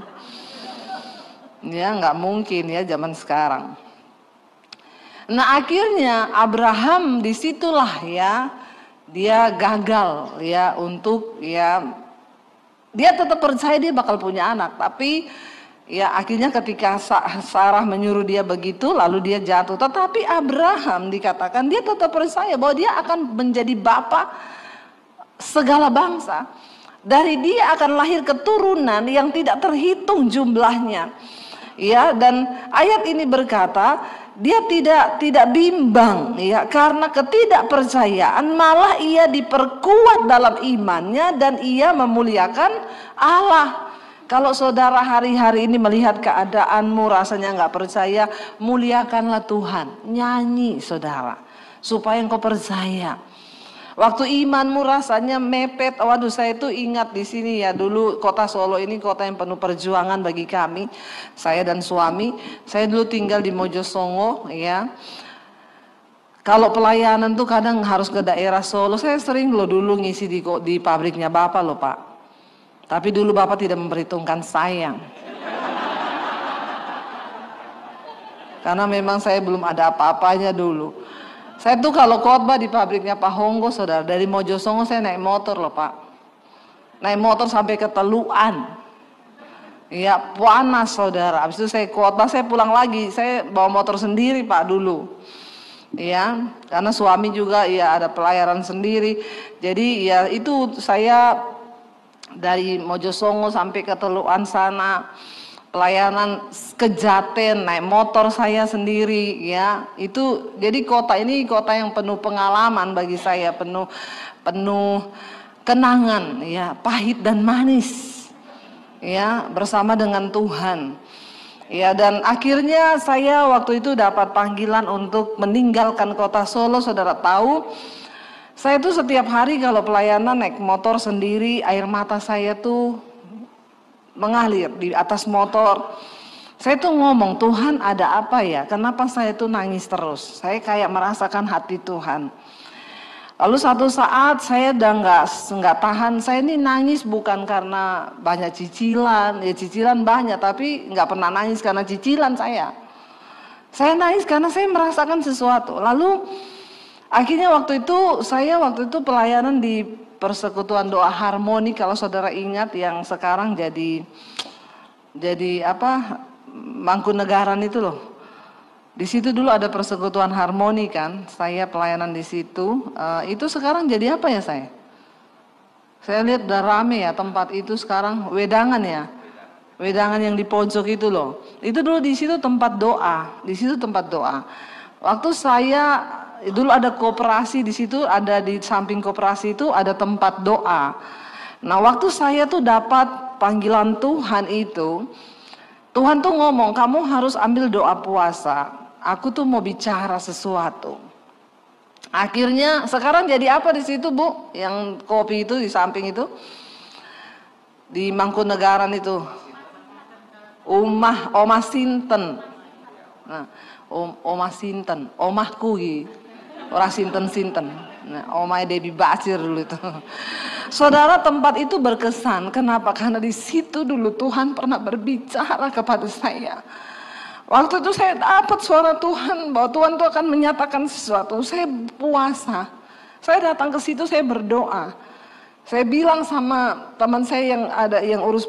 Ya, nggak mungkin ya zaman sekarang. Nah, akhirnya Abraham disitulah ya dia gagal ya untuk ya dia tetap percaya dia bakal punya anak, tapi ya akhirnya ketika Sarah menyuruh dia begitu lalu dia jatuh. Tetapi Abraham dikatakan dia tetap percaya bahwa dia akan menjadi bapa segala bangsa. Dari dia akan lahir keturunan yang tidak terhitung jumlahnya. Ya, dan ayat ini berkata dia tidak bimbang ya, karena ketidakpercayaan malah ia diperkuat dalam imannya dan ia memuliakan Allah. Kalau saudara hari-hari ini melihat keadaanmu rasanya nggak percaya, muliakanlah Tuhan, nyanyi saudara supaya engkau percaya. Waktu imanmu rasanya mepet, waduh saya itu ingat di sini ya, dulu kota Solo ini kota yang penuh perjuangan bagi kami, saya dan suami. Saya dulu tinggal di Mojosongo ya. Kalau pelayanan tuh kadang harus ke daerah Solo. Saya sering loh dulu ngisi di pabriknya Bapak loh Pak. Tapi dulu Bapak tidak memperhitungkan saya. Karena memang saya belum ada apa-apanya dulu. Saya tuh kalau khotbah di pabriknya Pak Honggo saudara, dari Mojosongo saya naik motor loh Pak. Naik motor sampai ke Teluan. Ya panas saudara, habis itu saya khotbah, saya pulang lagi, saya bawa motor sendiri Pak dulu. Ya, karena suami juga ya ada pelayaran sendiri. Jadi ya itu saya dari Mojosongo sampai ke Teluan sana. Pelayanan ke Jaten naik motor saya sendiri ya. Itu jadi kota ini kota yang penuh pengalaman bagi saya, penuh kenangan ya, pahit dan manis ya bersama dengan Tuhan. Ya, dan akhirnya saya waktu itu dapat panggilan untuk meninggalkan kota Solo. Saudara tahu, saya tuh setiap hari kalau pelayanan naik motor sendiri, air mata saya tuh mengalir di atas motor. Saya tuh ngomong, Tuhan ada apa ya? Kenapa saya tuh nangis terus? Saya kayak merasakan hati Tuhan. Lalu satu saat saya udah nggak tahan. Saya ini nangis bukan karena banyak cicilan, ya cicilan banyak, tapi nggak pernah nangis karena cicilan saya. Saya nangis karena saya merasakan sesuatu. Lalu akhirnya waktu itu pelayanan di Persekutuan Doa Harmoni, kalau saudara ingat yang sekarang jadi apa Mangkunegaran itu loh. Di situ dulu ada Persekutuan Harmoni kan, saya pelayanan di situ. Itu sekarang jadi apa ya saya? Saya lihat udah rame ya tempat itu sekarang, Wedangan ya. Wedangan yang di pojok itu loh. Itu dulu di situ tempat doa, di situ tempat doa. Waktu saya dulu ada koperasi di situ, ada di samping koperasi itu ada tempat doa. Nah, waktu saya tuh dapat panggilan Tuhan itu, Tuhan tuh ngomong, kamu harus ambil doa puasa. Aku tuh mau bicara sesuatu. Akhirnya sekarang jadi apa di situ Bu? Yang kopi itu di samping itu, di Mangkunegaran itu, Omah Sinten. Nah, Omah Sinten, omahku gitu. Orang sinten-sinten. Nah, Omai Debbie Basir dulu itu. Saudara, tempat itu berkesan. Kenapa? Karena di situ dulu Tuhan pernah berbicara kepada saya. Waktu itu saya dapat suara Tuhan bahwa Tuhan itu akan menyatakan sesuatu. Saya puasa. Saya datang ke situ, saya berdoa. Saya bilang sama teman saya yang urus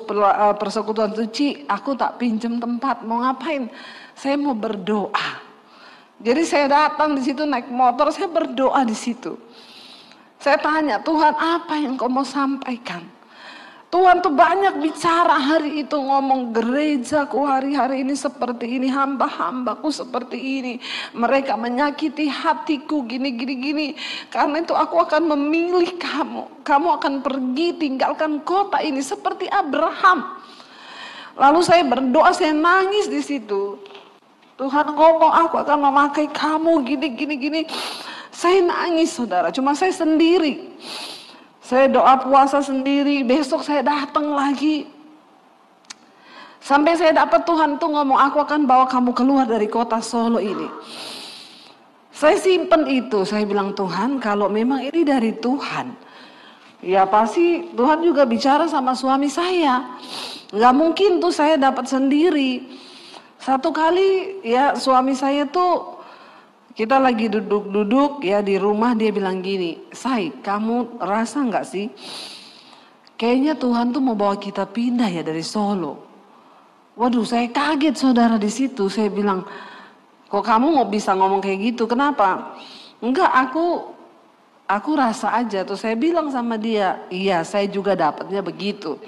persekutuan itu, Ci, aku tak pinjam tempat, mau ngapain? Saya mau berdoa. Jadi saya datang di situ naik motor, saya berdoa di situ. Saya tanya, Tuhan apa yang kau mau sampaikan? Tuhan tuh banyak bicara hari itu, ngomong gerejaku hari-hari ini seperti ini, hamba-hambaku seperti ini. Mereka menyakiti hatiku gini. Karena itu aku akan memilih kamu. Kamu akan pergi tinggalkan kota ini seperti Abraham. Lalu saya berdoa, saya nangis di situ. Tuhan ngomong aku akan memakai kamu gini. Saya nangis saudara, cuma saya sendiri. Saya doa puasa sendiri, besok saya datang lagi. Sampai saya dapat Tuhan tuh ngomong, aku akan bawa kamu keluar dari kota Solo ini. Saya simpen itu, saya bilang Tuhan kalau memang ini dari Tuhan, ya pasti Tuhan juga bicara sama suami saya. Gak mungkin tuh saya dapat sendiri. Satu kali ya suami saya tuh, kita lagi duduk-duduk ya di rumah, dia bilang gini, Say, kamu rasa gak sih kayaknya Tuhan tuh mau bawa kita pindah ya dari Solo. Waduh, saya kaget saudara di situ. Saya bilang, kok kamu mau bisa ngomong kayak gitu? Kenapa? Enggak, aku rasa aja. Tuh saya bilang sama dia, iya saya juga dapatnya begitu.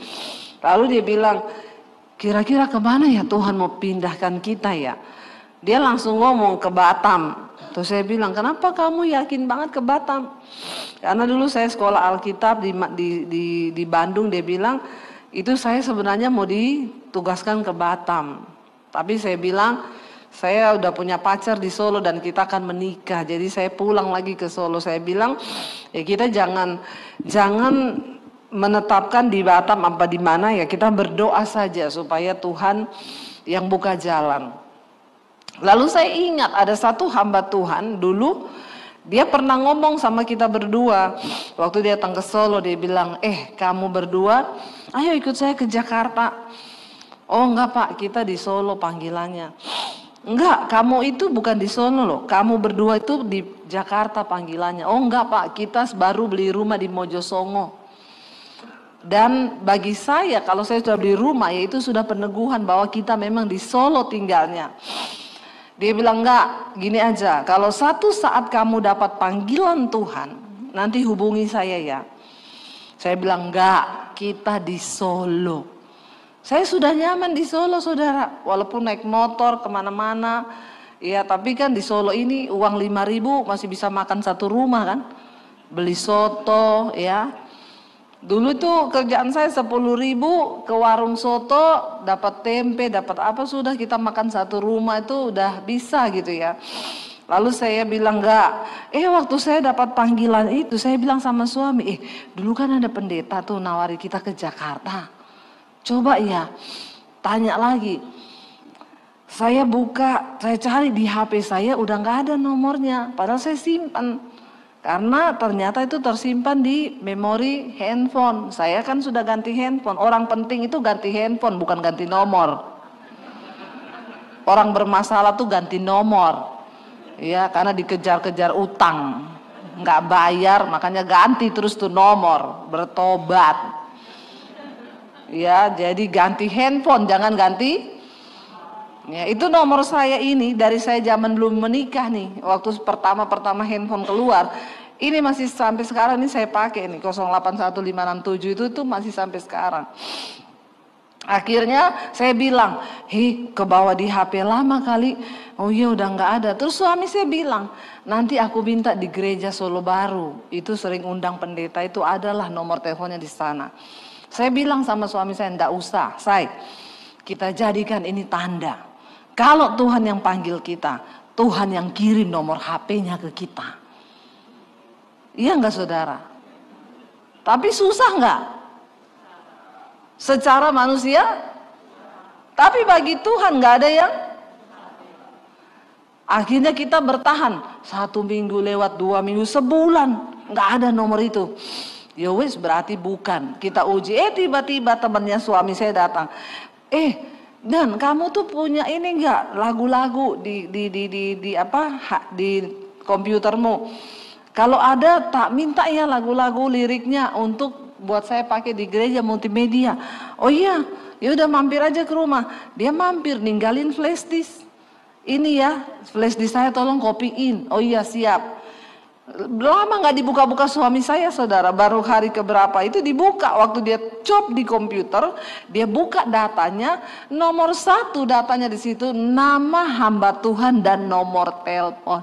Lalu dia bilang, kira-kira kemana ya Tuhan mau pindahkan kita ya? Dia langsung ngomong ke Batam. Terus saya bilang, kenapa kamu yakin banget ke Batam? Karena dulu saya sekolah Alkitab di Bandung. Dia bilang, itu saya sebenarnya mau ditugaskan ke Batam. Tapi saya bilang, saya udah punya pacar di Solo dan kita akan menikah. Jadi saya pulang lagi ke Solo. Saya bilang, ya kita jangan menetapkan di Batam apa di mana, ya kita berdoa saja supaya Tuhan yang buka jalan. Lalu saya ingat ada satu hamba Tuhan dulu, dia pernah ngomong sama kita berdua. Waktu dia datang ke Solo, dia bilang, kamu berdua ayo ikut saya ke Jakarta. Oh enggak Pak, kita di Solo panggilannya. Enggak, kamu itu bukan di Solo loh, kamu berdua itu di Jakarta panggilannya. Oh enggak Pak, kita baru beli rumah di Mojosongo. Dan bagi saya, kalau saya sudah beli rumah, ya itu sudah peneguhan bahwa kita memang di Solo tinggalnya. Dia bilang, enggak, gini aja, kalau satu saat kamu dapat panggilan Tuhan, nanti hubungi saya ya. Saya bilang, enggak, kita di Solo. Saya sudah nyaman di Solo saudara, walaupun naik motor kemana-mana. Ya tapi kan di Solo ini uang 5.000 masih bisa makan satu rumah kan. Beli soto ya. Dulu tuh kerjaan saya 10.000 ke warung soto, dapat tempe, dapat apa, sudah kita makan satu rumah itu udah bisa gitu ya. Lalu saya bilang enggak, waktu saya dapat panggilan itu saya bilang sama suami, dulu kan ada pendeta tuh nawari kita ke Jakarta. Coba ya, tanya lagi. Saya buka, saya cari di HP saya udah nggak ada nomornya, padahal saya simpan. Karena ternyata itu tersimpan di memori handphone. Saya kan sudah ganti handphone. Orang penting itu ganti handphone, bukan ganti nomor. Orang bermasalah tuh ganti nomor. Ya, karena dikejar-kejar utang. Nggak bayar, makanya ganti terus tuh nomor. Bertobat. Ya, jadi ganti handphone, jangan ganti. Ya, itu nomor saya ini dari saya zaman belum menikah nih. Waktu pertama handphone keluar, ini masih sampai sekarang ini saya pakai nih 081567 itu masih sampai sekarang. Akhirnya saya bilang, kebawa di HP lama kali. Oh iya udah nggak ada. Terus suami saya bilang, nanti aku minta di gereja Solo Baru. Itu sering undang pendeta, itu adalah nomor teleponnya di sana. Saya bilang sama suami saya, enggak usah, kita jadikan ini tanda. Kalau Tuhan yang panggil kita, Tuhan yang kirim nomor HP-nya ke kita. Iya enggak saudara? Tapi susah enggak? Secara manusia? Tapi bagi Tuhan enggak ada yang. Akhirnya kita bertahan 1 minggu lewat, 2 minggu, sebulan enggak ada nomor itu. Ya wes berarti bukan. Kita uji. Tiba-tiba temannya suami saya datang. Dan kamu tuh punya ini enggak lagu-lagu di komputermu? Kalau ada tak minta ya lagu-lagu liriknya untuk buat saya pakai di gereja multimedia. Oh iya, ya udah mampir aja ke rumah. Dia mampir ninggalin flash disk. Ini ya, flash disk saya tolong copyin. Oh iya siap. Lama nggak dibuka-buka suami saya saudara, baru hari keberapa itu dibuka. Waktu dia cop di komputer, dia buka datanya, nomor 1 datanya di situ nama hamba Tuhan dan nomor telepon.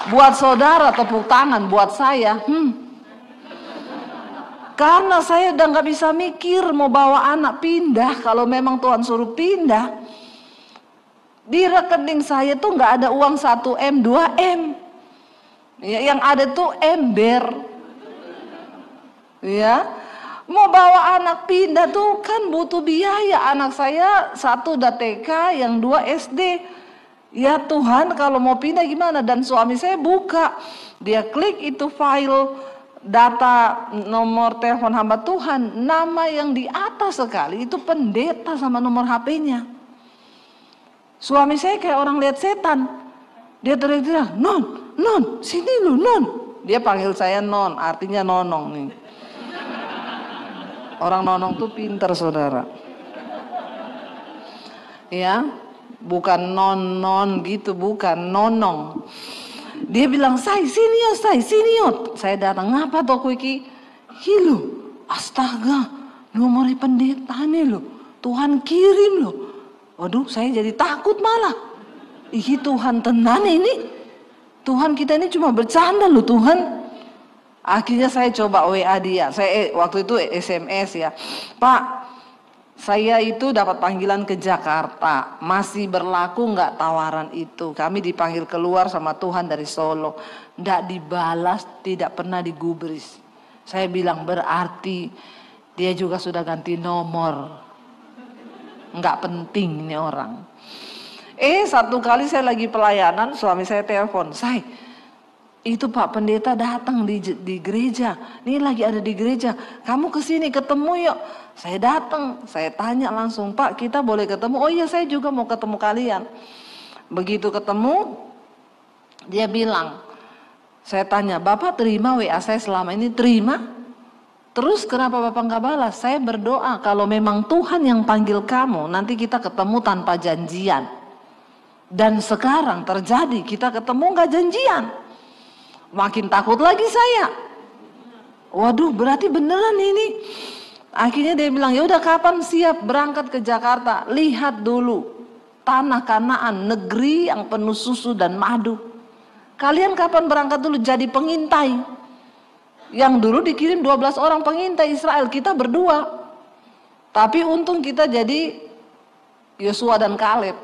Buat saudara tepuk tangan, buat saya Karena saya udah nggak bisa mikir mau bawa anak pindah. Kalau memang Tuhan suruh pindah, di rekening saya tuh nggak ada uang 1M, 2M. Ya, yang ada tuh ember. Ya, mau bawa anak pindah tuh kan butuh biaya. Anak saya satu udah TK, yang 2 SD. Ya Tuhan, kalau mau pindah gimana? Dan suami saya buka, dia klik itu file data nomor telepon hamba Tuhan, nama yang di atas sekali itu pendeta sama nomor HP-nya. Suami saya kayak orang lihat setan. Dia teriak-teriak, "Non, non, sini lu, non." Dia panggil saya non, artinya nonong nih. Orang nonong tuh pinter, saudara. Ya, bukan non gitu, bukan nonong. Dia bilang, "Say, sini yo, say, sini yo." Saya datang, "Ngapa toko iki?" "Hilo, astaga, nomor pendeta nih lo. Tuhan kirim lo." Waduh, saya jadi takut malah. Ih, Tuhan tenan ini. Tuhan kita ini cuma bercanda loh Tuhan. Akhirnya saya coba WA dia. Saya waktu itu SMS ya. "Pak, saya itu dapat panggilan ke Jakarta. Masih berlaku nggak tawaran itu? Kami dipanggil keluar sama Tuhan dari Solo." Nggak dibalas, tidak pernah digubris. Saya bilang berarti dia juga sudah ganti nomor. Nggak penting ini orang. Satu kali saya lagi pelayanan, suami saya telepon, "Say, itu Pak Pendeta datang di gereja. Ini lagi ada di gereja. Kamu kesini ketemu yuk." Saya datang, saya tanya langsung, "Pak, kita boleh ketemu?" "Oh iya, saya juga mau ketemu kalian." Begitu ketemu, dia bilang, saya tanya, "Bapak terima WA saya selama ini?" "Terima." "Terus kenapa Bapak nggak balas?" "Saya berdoa kalau memang Tuhan yang panggil kamu, nanti kita ketemu tanpa janjian." Dan sekarang terjadi, kita ketemu nggak janjian. Makin takut lagi saya. Waduh, berarti beneran ini. Akhirnya dia bilang, "Ya udah, kapan siap berangkat ke Jakarta? Lihat dulu tanah Kanaan, negeri yang penuh susu dan madu. Kalian kapan berangkat dulu jadi pengintai?" Yang dulu dikirim 12 orang pengintai Israel, kita berdua. Tapi untung kita jadi Yosua dan Kaleb.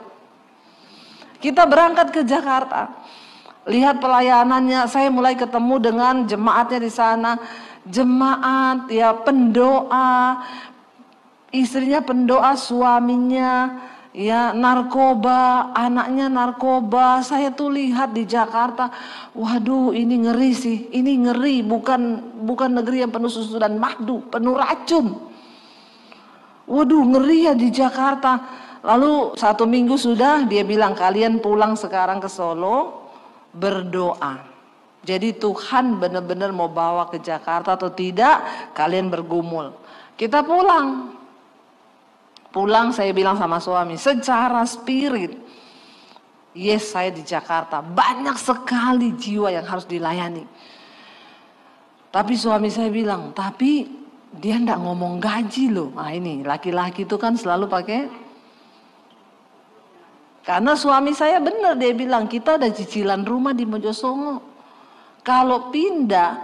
Kita berangkat ke Jakarta. Lihat pelayanannya, saya mulai ketemu dengan jemaatnya di sana. Jemaat ya pendoa, istrinya pendoa, suaminya ya narkoba, anaknya narkoba. Saya tuh lihat di Jakarta, waduh ini ngeri sih, ini ngeri, bukan negeri yang penuh susu dan madu, penuh racun. Waduh ngeri ya di Jakarta. Lalu 1 minggu sudah dia bilang, "Kalian pulang sekarang ke Solo, berdoa. Jadi Tuhan benar-benar mau bawa ke Jakarta atau tidak, kalian bergumul." Kita pulang. Pulang saya bilang sama suami, secara spirit, yes saya di Jakarta. Banyak sekali jiwa yang harus dilayani. Tapi suami saya bilang, "Tapi dia enggak ngomong gaji loh." Nah ini, laki-laki itu kan selalu pakai. Karena suami saya benar, dia bilang, "Kita ada cicilan rumah di Mojosongo. Kalau pindah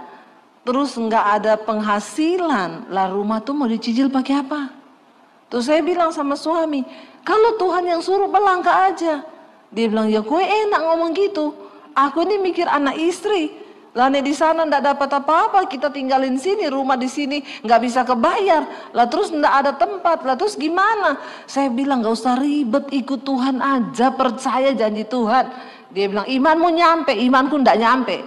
terus nggak ada penghasilan, lah rumah tuh mau dicicil pakai apa?" Terus saya bilang sama suami, "Kalau Tuhan yang suruh melangkah aja." Dia bilang, "Ya gue enak ngomong gitu. Aku ini mikir anak istri. Lah di sana ndak dapat apa-apa, kita tinggalin sini, rumah di sini nggak bisa kebayar. Lah terus ndak ada tempat, lah terus gimana?" Saya bilang, "Nggak usah ribet, ikut Tuhan aja, percaya janji Tuhan." Dia bilang, "Imanmu nyampe, imanku ndak nyampe."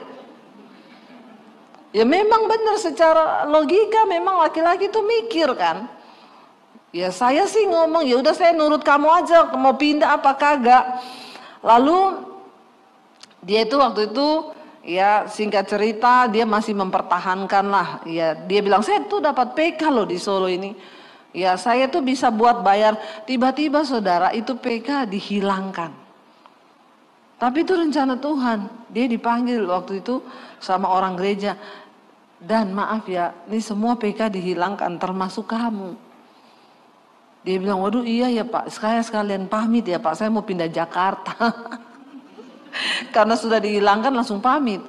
Ya memang benar, secara logika memang laki-laki itu mikir kan. Ya saya sih ngomong, ya udah saya nurut kamu aja, mau pindah apa kagak. Lalu dia itu waktu itu ya singkat cerita dia masih mempertahankan lah. Ya dia bilang, "Saya tuh dapat PK loh di Solo ini. Ya saya tuh bisa buat bayar." Tiba-tiba saudara itu PK dihilangkan. Tapi itu rencana Tuhan. Dia dipanggil waktu itu sama orang gereja. "Dan maaf ya, ini semua PK dihilangkan termasuk kamu." Dia bilang, "Waduh iya ya Pak, saya sekalian pamit ya Pak, saya mau pindah Jakarta." Karena sudah dihilangkan langsung pamit.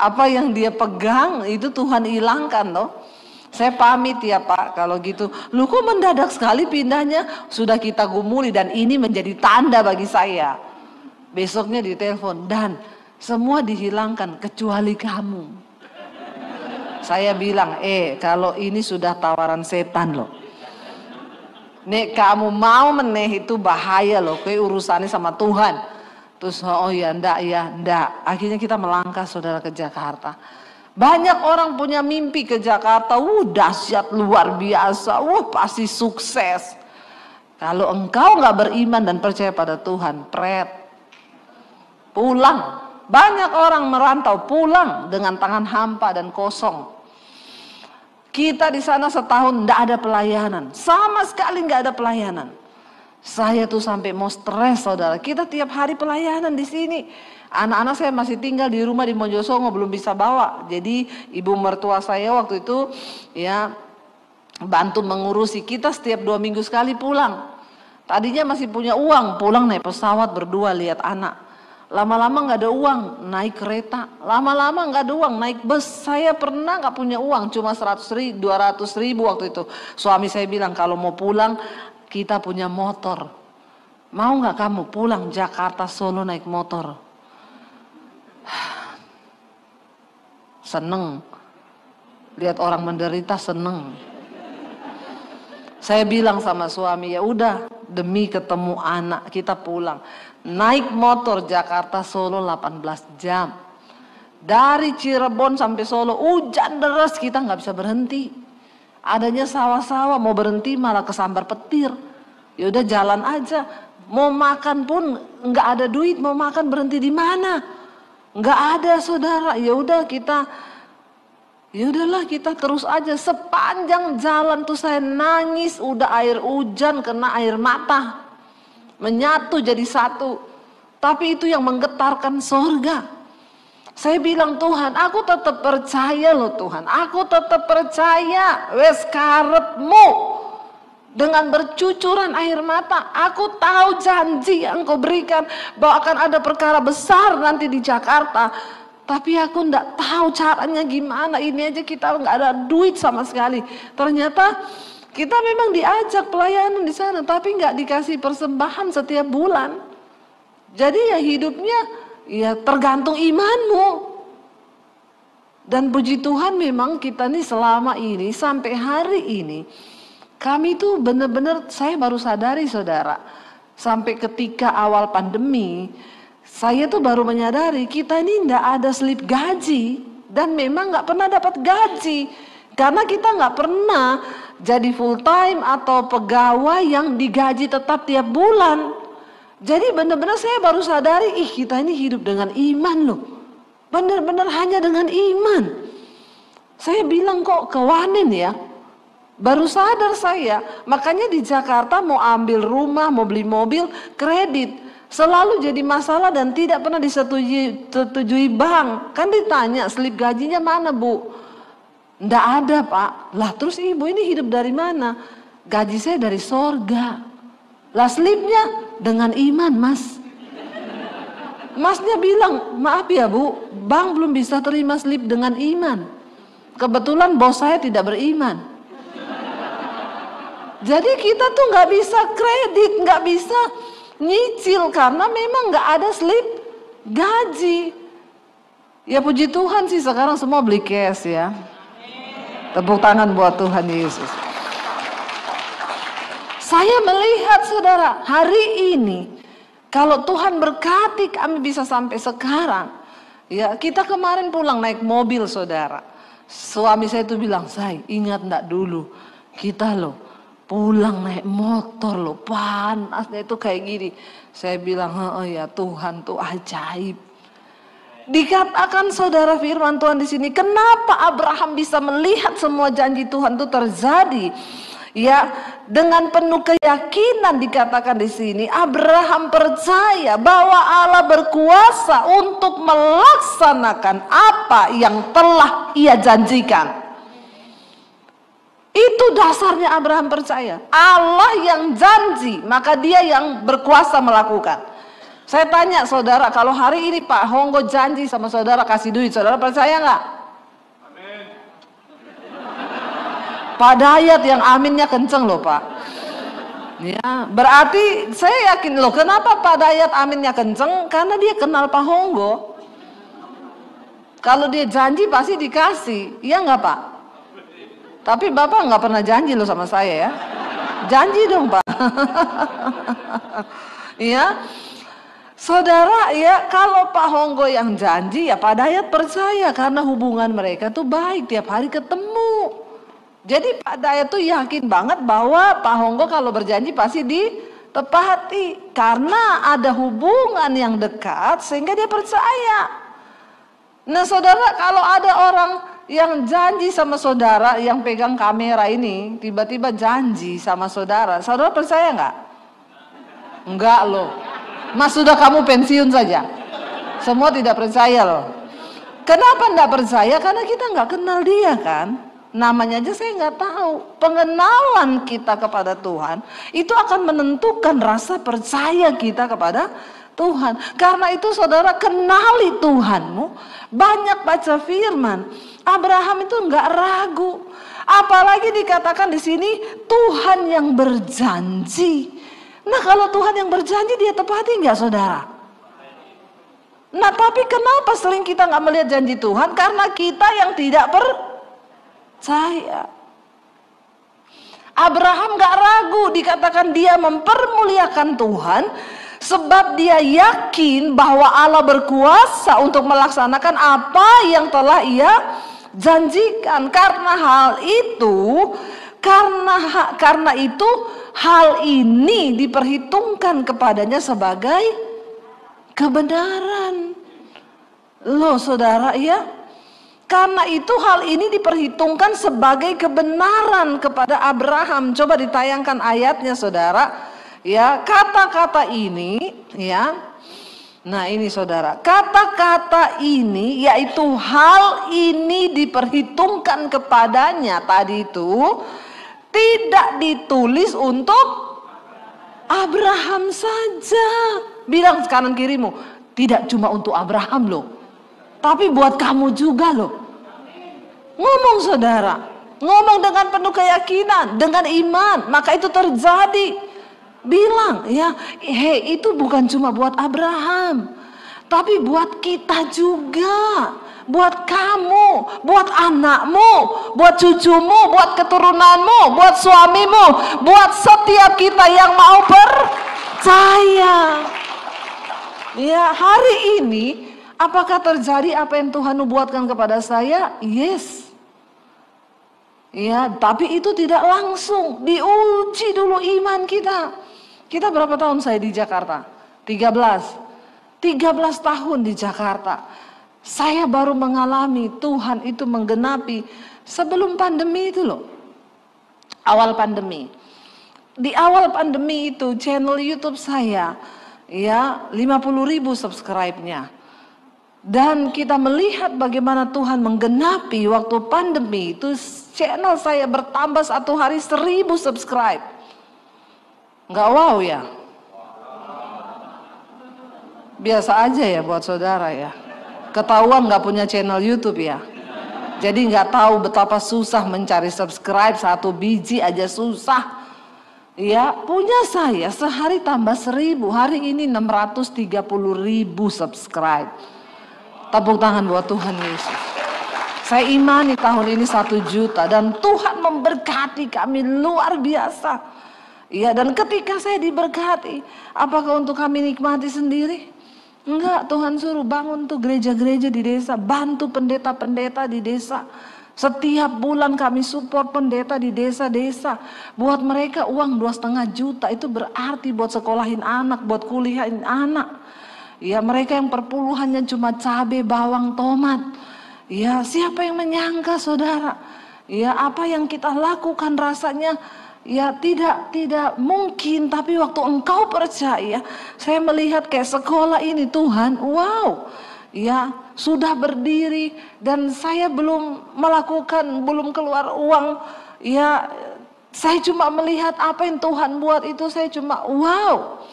apa yang dia pegang itu Tuhan hilangkan loh. Saya pamit ya Pak kalau gitu. Lu kok mendadak sekali pindahnya? Sudah kita gumuli dan ini menjadi tanda bagi saya. Besoknya ditelepon, dan semua dihilangkan kecuali kamu. Saya bilang, kalau ini sudah tawaran setan loh. Nek kamu mau meneh itu bahaya loh, kayak urusannya sama Tuhan. Terus oh ya ndak. Akhirnya kita melangkah saudara ke Jakarta. Banyak orang punya mimpi ke Jakarta, dahsyat luar biasa, pasti sukses. Kalau engkau nggak beriman dan percaya pada Tuhan, pulang. Banyak orang merantau pulang dengan tangan hampa dan kosong. Kita di sana setahun nggak ada pelayanan, sama sekali nggak ada pelayanan. Saya tuh sampai mau stres saudara. Kita tiap hari pelayanan di sini. Anak-anak saya masih tinggal di rumah di Mojosongo, belum bisa bawa. Jadi ibu mertua saya waktu itu ya bantu mengurusi. Kita setiap 2 minggu sekali pulang. Tadinya masih punya uang, pulang naik pesawat berdua lihat anak. Lama-lama nggak ada uang, naik kereta. Lama-lama nggak ada uang, naik bus. Saya pernah nggak punya uang, cuma 200 ribu waktu itu. Suami saya bilang kalau mau pulang kita punya motor. Mau nggak kamu pulang Jakarta Solo naik motor? Seneng. Lihat orang menderita seneng. Saya bilang sama suami, ya udah demi ketemu anak kita pulang. Naik motor Jakarta Solo 18 jam. Dari Cirebon sampai Solo hujan deras, kita nggak bisa berhenti. Adanya sawah-sawah, mau berhenti malah kesambar petir. Ya udah jalan aja. Mau makan pun nggak ada duit, mau makan berhenti di mana? Nggak ada saudara. Ya udahlah kita terus aja. Sepanjang jalan tuh saya nangis, udah air hujan kena air mata. Menyatu jadi satu. Tapi itu yang menggetarkan sorga. Saya bilang Tuhan, aku tetap percaya loh Tuhan. Aku tetap percaya. Wes karepmu. Dengan bercucuran air mata. Aku tahu janji yang kau berikan. Bahwa akan ada perkara besar nanti di Jakarta. Tapi aku enggak tahu caranya gimana. Ini aja kita enggak ada duit sama sekali. Ternyata kita memang diajak pelayanan di sana, tapi nggak dikasih persembahan setiap bulan. Jadi ya hidupnya ya tergantung imanmu. Dan puji Tuhan memang kita nih selama ini sampai hari ini kami tuh benar-benar, saya baru sadari saudara, sampai ketika awal pandemi saya tuh baru menyadari kita ini nggak ada slip gaji dan memang nggak pernah dapat gaji. Karena kita nggak pernah jadi full time atau pegawai yang digaji tetap tiap bulan. Jadi benar-benar saya baru sadari, kita ini hidup dengan iman loh. Benar-benar hanya dengan iman. Saya bilang kok kewanin ya. Baru sadar saya. Makanya di Jakarta mau ambil rumah, mau beli mobil, kredit. Selalu jadi masalah dan tidak pernah disetujui bank. Kan ditanya slip gajinya mana Bu? Nggak ada Pak. Lah terus ibu ini hidup dari mana? Gaji saya dari sorga. Lah slipnya dengan iman Mas. Masnya bilang, maaf ya Bu, bank belum bisa terima slip dengan iman. Kebetulan bos saya tidak beriman. Jadi kita tuh nggak bisa kredit, nggak bisa nyicil karena memang nggak ada slip gaji. Ya puji Tuhan sih sekarang semua beli cash ya. Tepuk tangan buat Tuhan Yesus. Saya melihat saudara, hari ini kalau Tuhan berkati kami bisa sampai sekarang. Ya, kita kemarin pulang naik mobil saudara. Suami saya itu bilang, "Say, ingat enggak dulu kita loh pulang naik motor loh, panasnya itu kayak gini." Saya bilang, "Oh ya Tuhan tuh ajaib." Dikatakan saudara firman Tuhan di sini, kenapa Abraham bisa melihat semua janji Tuhan itu terjadi? Ya, dengan penuh keyakinan dikatakan di sini, Abraham percaya bahwa Allah berkuasa untuk melaksanakan apa yang telah Ia janjikan. Itu dasarnya Abraham percaya. Allah yang janji, maka Dia yang berkuasa melakukan. Saya tanya saudara, kalau hari ini Pak Honggo janji sama saudara kasih duit, saudara percaya nggak? Amin. Pak Dayat yang aminnya kenceng loh Pak. Ya, berarti saya yakin loh, kenapa Pak Dayat aminnya kenceng? Karena dia kenal Pak Honggo. Kalau dia janji pasti dikasih, iya nggak Pak? Tapi Bapak nggak pernah janji loh sama saya ya. Janji dong Pak. Iya. Saudara ya, kalau Pak Honggo yang janji ya Pak Dayat percaya karena hubungan mereka tuh baik, tiap hari ketemu. Jadi Pak Dayat tuh yakin banget bahwa Pak Honggo kalau berjanji pasti ditepati karena ada hubungan yang dekat sehingga dia percaya. Nah saudara, kalau ada orang yang janji sama saudara yang pegang kamera ini tiba-tiba janji sama saudara, saudara percaya nggak? Enggak loh. Mas sudah kamu pensiun saja. Semua tidak percaya loh. Kenapa enggak percaya? Karena kita nggak kenal dia kan. Namanya aja saya nggak tahu. Pengenalan kita kepada Tuhan itu akan menentukan rasa percaya kita kepada Tuhan. Karena itu saudara, kenali Tuhanmu. Banyak baca firman. Abraham itu nggak ragu. Apalagi dikatakan di sini Tuhan yang berjanji. Nah kalau Tuhan yang berjanji dia tepati nggak saudara? Nah tapi kenapa sering kita nggak melihat janji Tuhan? Karena kita yang tidak percaya. Abraham nggak ragu, dikatakan dia mempermuliakan Tuhan sebab dia yakin bahwa Allah berkuasa untuk melaksanakan apa yang telah ia janjikan. Karena itu hal ini diperhitungkan kepadanya sebagai kebenaran. Loh saudara ya, karena itu hal ini diperhitungkan sebagai kebenaran kepada Abraham. Coba ditayangkan ayatnya saudara. Ya, kata-kata ini ya. Nah ini saudara, kata-kata ini yaitu hal ini diperhitungkan kepadanya tadi itu tidak ditulis untuk Abraham saja. Bilang kanan kirimu, tidak cuma untuk Abraham loh, tapi buat kamu juga loh. Ngomong saudara, ngomong dengan penuh keyakinan, dengan iman, maka itu terjadi. Bilang ya, itu bukan cuma buat Abraham, tapi buat kita juga, buat kamu, buat anakmu, buat cucumu, buat keturunanmu, buat suamimu, buat setiap kita yang mau percaya. Ya hari ini apakah terjadi apa yang Tuhan nubuatkan kepada saya? Yes. Ya, tapi itu tidak langsung, diuji dulu iman kita. Kita berapa tahun saya di Jakarta? 13 tahun di Jakarta. Saya baru mengalami Tuhan itu menggenapi sebelum pandemi itu loh. Awal pandemi. Di awal pandemi itu channel YouTube saya ya 50.000 subscribe-nya. Dan kita melihat bagaimana Tuhan menggenapi waktu pandemi itu, channel saya bertambah satu hari 1.000 subscribe. Enggak wow ya? Biasa aja ya buat saudara ya. Ketahuan nggak punya channel YouTube ya. Jadi nggak tahu betapa susah mencari subscribe, 1 biji aja susah. Ya, punya saya sehari tambah 1.000, hari ini 630.000 subscribe. Tepuk tangan buat Tuhan Yesus. Saya imani tahun ini 1 juta dan Tuhan memberkati kami luar biasa. Ya, dan ketika saya diberkati, apakah untuk kami nikmati sendiri? Enggak, Tuhan suruh bangun tuh gereja-gereja di desa, bantu pendeta-pendeta di desa. Setiap bulan kami support pendeta di desa-desa. Buat mereka uang 2,5 juta itu berarti buat sekolahin anak, buat kuliahin anak. Ya, mereka yang perpuluhannya cuma cabai, bawang, tomat. Ya, siapa yang menyangka saudara? Ya, apa yang kita lakukan rasanya ya tidak mungkin, tapi waktu engkau percaya, saya melihat kayak sekolah ini Tuhan, wow, ya sudah berdiri dan saya belum keluar uang, ya saya cuma melihat apa yang Tuhan buat itu, saya cuma wow.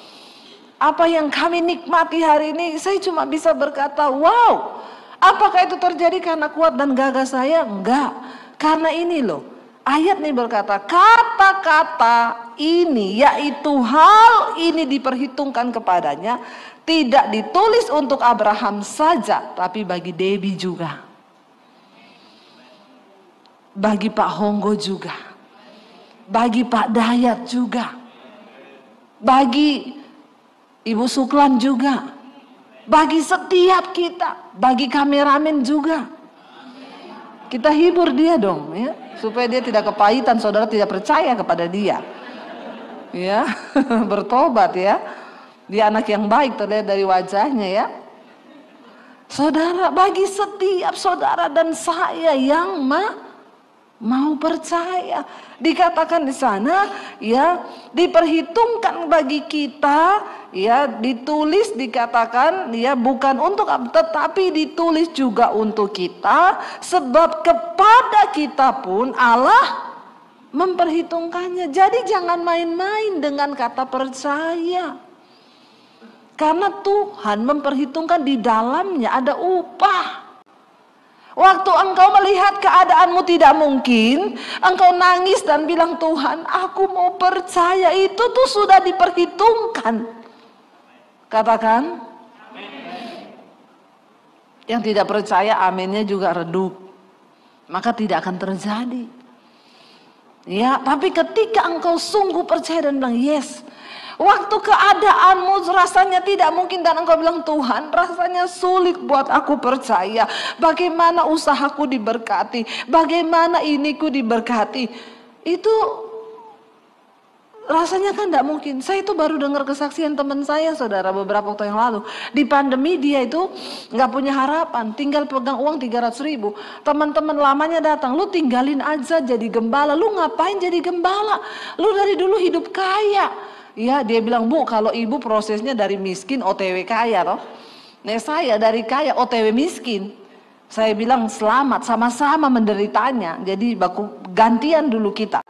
Apa yang kami nikmati hari ini, saya cuma bisa berkata, wow. Apakah itu terjadi karena kuat dan gagah saya? Enggak. Karena ini loh, ayat ini berkata, kata-kata ini, yaitu hal ini diperhitungkan kepadanya, tidak ditulis untuk Abraham saja, tapi bagi Debbie juga. Bagi Pak Honggo juga. Bagi Pak Dayat juga. Bagi Ibu Suklan juga. Bagi setiap kita. Bagi kameramen juga. Kita hibur dia dong ya. Supaya dia tidak kepahitan, saudara tidak percaya kepada dia. Ya, bertobat ya. Dia anak yang baik terlihat dari wajahnya ya. Saudara, bagi setiap saudara dan saya yang mau percaya, dikatakan di sana ya, diperhitungkan bagi kita ya, ditulis dikatakan ya, bukan untuk tetapi ditulis juga untuk kita, sebab kepada kita pun Allah memperhitungkannya. Jadi jangan main-main dengan kata percaya. Karena Tuhan memperhitungkan di dalamnya ada upah. Waktu engkau melihat keadaanmu tidak mungkin, engkau nangis dan bilang, Tuhan aku mau percaya, itu tuh sudah diperhitungkan. Katakan. Yang tidak percaya aminnya juga redup. Maka tidak akan terjadi. Ya, tapi ketika engkau sungguh percaya dan bilang yes. Waktu keadaanmu rasanya tidak mungkin dan engkau bilang, Tuhan rasanya sulit buat aku percaya. Bagaimana usahaku diberkati, bagaimana iniku diberkati. Itu rasanya kan tidak mungkin. Saya itu baru dengar kesaksian teman saya, saudara, beberapa waktu yang lalu. Di pandemi dia itu nggak punya harapan, tinggal pegang uang 300.000. Teman-teman lamanya datang, lu tinggalin aja jadi gembala. Lu ngapain jadi gembala? Lu dari dulu hidup kaya. Ya, dia bilang, Bu, kalau ibu prosesnya dari miskin OTW kaya toh. Nah, saya dari kaya OTW miskin. Saya bilang selamat, sama-sama menderitanya. Jadi baku gantian dulu kita.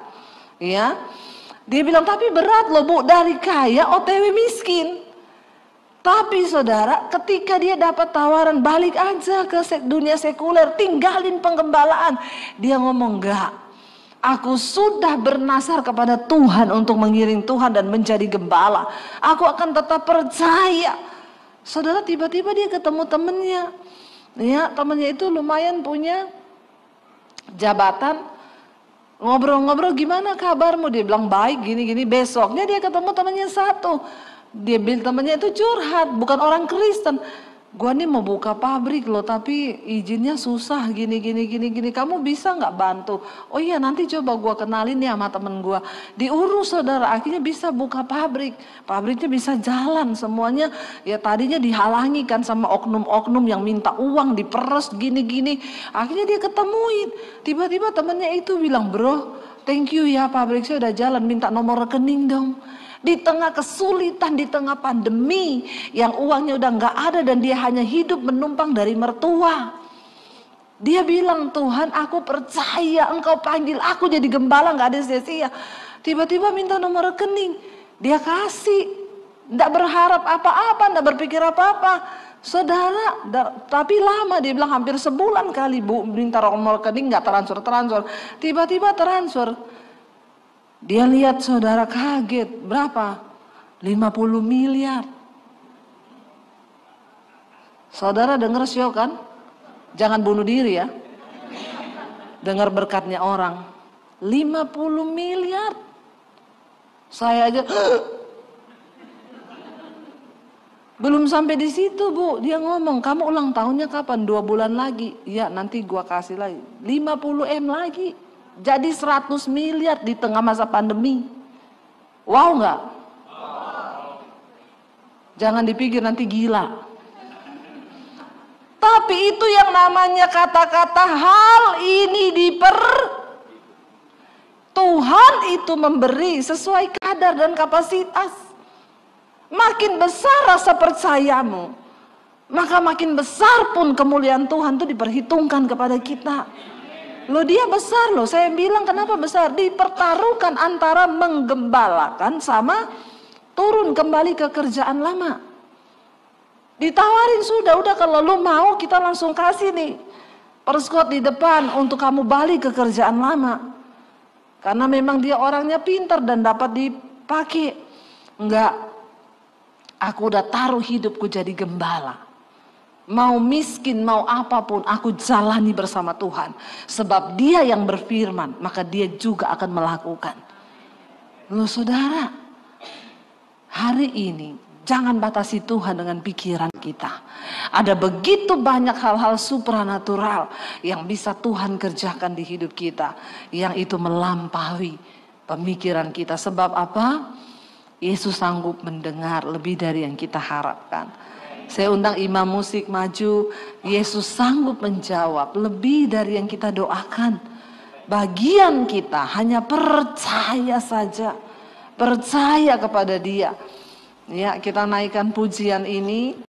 Ya. Dia bilang, tapi berat loh, Bu, dari kaya OTW miskin. Tapi saudara, ketika dia dapat tawaran balik aja ke dunia sekuler, tinggalin penggembalaan, dia ngomong enggak. Aku sudah bernasar kepada Tuhan untuk mengiring Tuhan dan menjadi gembala. Aku akan tetap percaya. Saudara, tiba-tiba dia ketemu temennya. Ya, temennya itu lumayan punya jabatan. Ngobrol-ngobrol, gimana kabarmu? Dia bilang baik, gini-gini. Besoknya dia ketemu temannya satu. Dia bilang temannya itu curhat, bukan orang Kristen. Gua nih mau buka pabrik loh, tapi izinnya susah, gini. Kamu bisa nggak bantu? Oh iya, nanti coba gua kenalin ya sama temen gua. Diurus, saudara, akhirnya bisa buka pabrik. Pabriknya bisa jalan semuanya. Ya tadinya dihalangi kan sama oknum-oknum yang minta uang, diperes gini. Akhirnya dia ketemuin. Tiba-tiba temennya itu bilang, bro, thank you ya, pabrik saya udah jalan, minta nomor rekening dong. Di tengah kesulitan, di tengah pandemi yang uangnya udah nggak ada dan dia hanya hidup menumpang dari mertua. Dia bilang, Tuhan aku percaya engkau panggil aku jadi gembala, nggak ada sia-sia. Tiba-tiba minta nomor rekening, dia kasih, nggak berharap apa-apa, nggak berpikir apa-apa. Saudara, tapi lama, dia bilang hampir sebulan kali, Bu, minta nomor rekening nggak transfer. Tiba-tiba transfer. Dia lihat, saudara, kaget. Berapa? 50 miliar. Saudara dengar syok kan? Jangan bunuh diri ya. Dengar berkatnya orang. 50 miliar. Saya aja belum sampai di situ, Bu. Dia ngomong, kamu ulang tahunnya kapan? 2 bulan lagi. Ya, nanti gua kasih lagi. 50 M lagi. Jadi 100 miliar di tengah masa pandemi. Wow nggak? Jangan dipikir nanti gila. Tapi itu yang namanya kata-kata hal ini Tuhan itu memberi sesuai kadar dan kapasitas. Makin besar rasa percayamu, maka makin besar pun kemuliaan Tuhan itu diperhitungkan kepada kita. Loh, dia besar loh. Saya bilang kenapa besar? Dipertaruhkan antara menggembalakan sama turun kembali ke kerjaan lama. Ditawarin sudah kalau lu mau kita langsung kasih nih perskot di depan untuk kamu balik ke kerjaan lama. Karena memang dia orangnya pintar dan dapat dipakai. Enggak, aku udah taruh hidupku jadi gembala. Mau miskin, mau apapun, aku jalani bersama Tuhan. Sebab dia yang berfirman, maka dia juga akan melakukan. Loh saudara, hari ini jangan batasi Tuhan dengan pikiran kita. Ada begitu banyak hal-hal supranatural yang bisa Tuhan kerjakan di hidup kita. Yang itu melampaui pemikiran kita. Sebab apa? Yesus sanggup mendengar lebih dari yang kita harapkan. Saya undang imam musik maju. Yesus sanggup menjawab lebih dari yang kita doakan. Bagian kita hanya percaya saja. Percaya kepada Dia. Ya, kita naikkan pujian ini.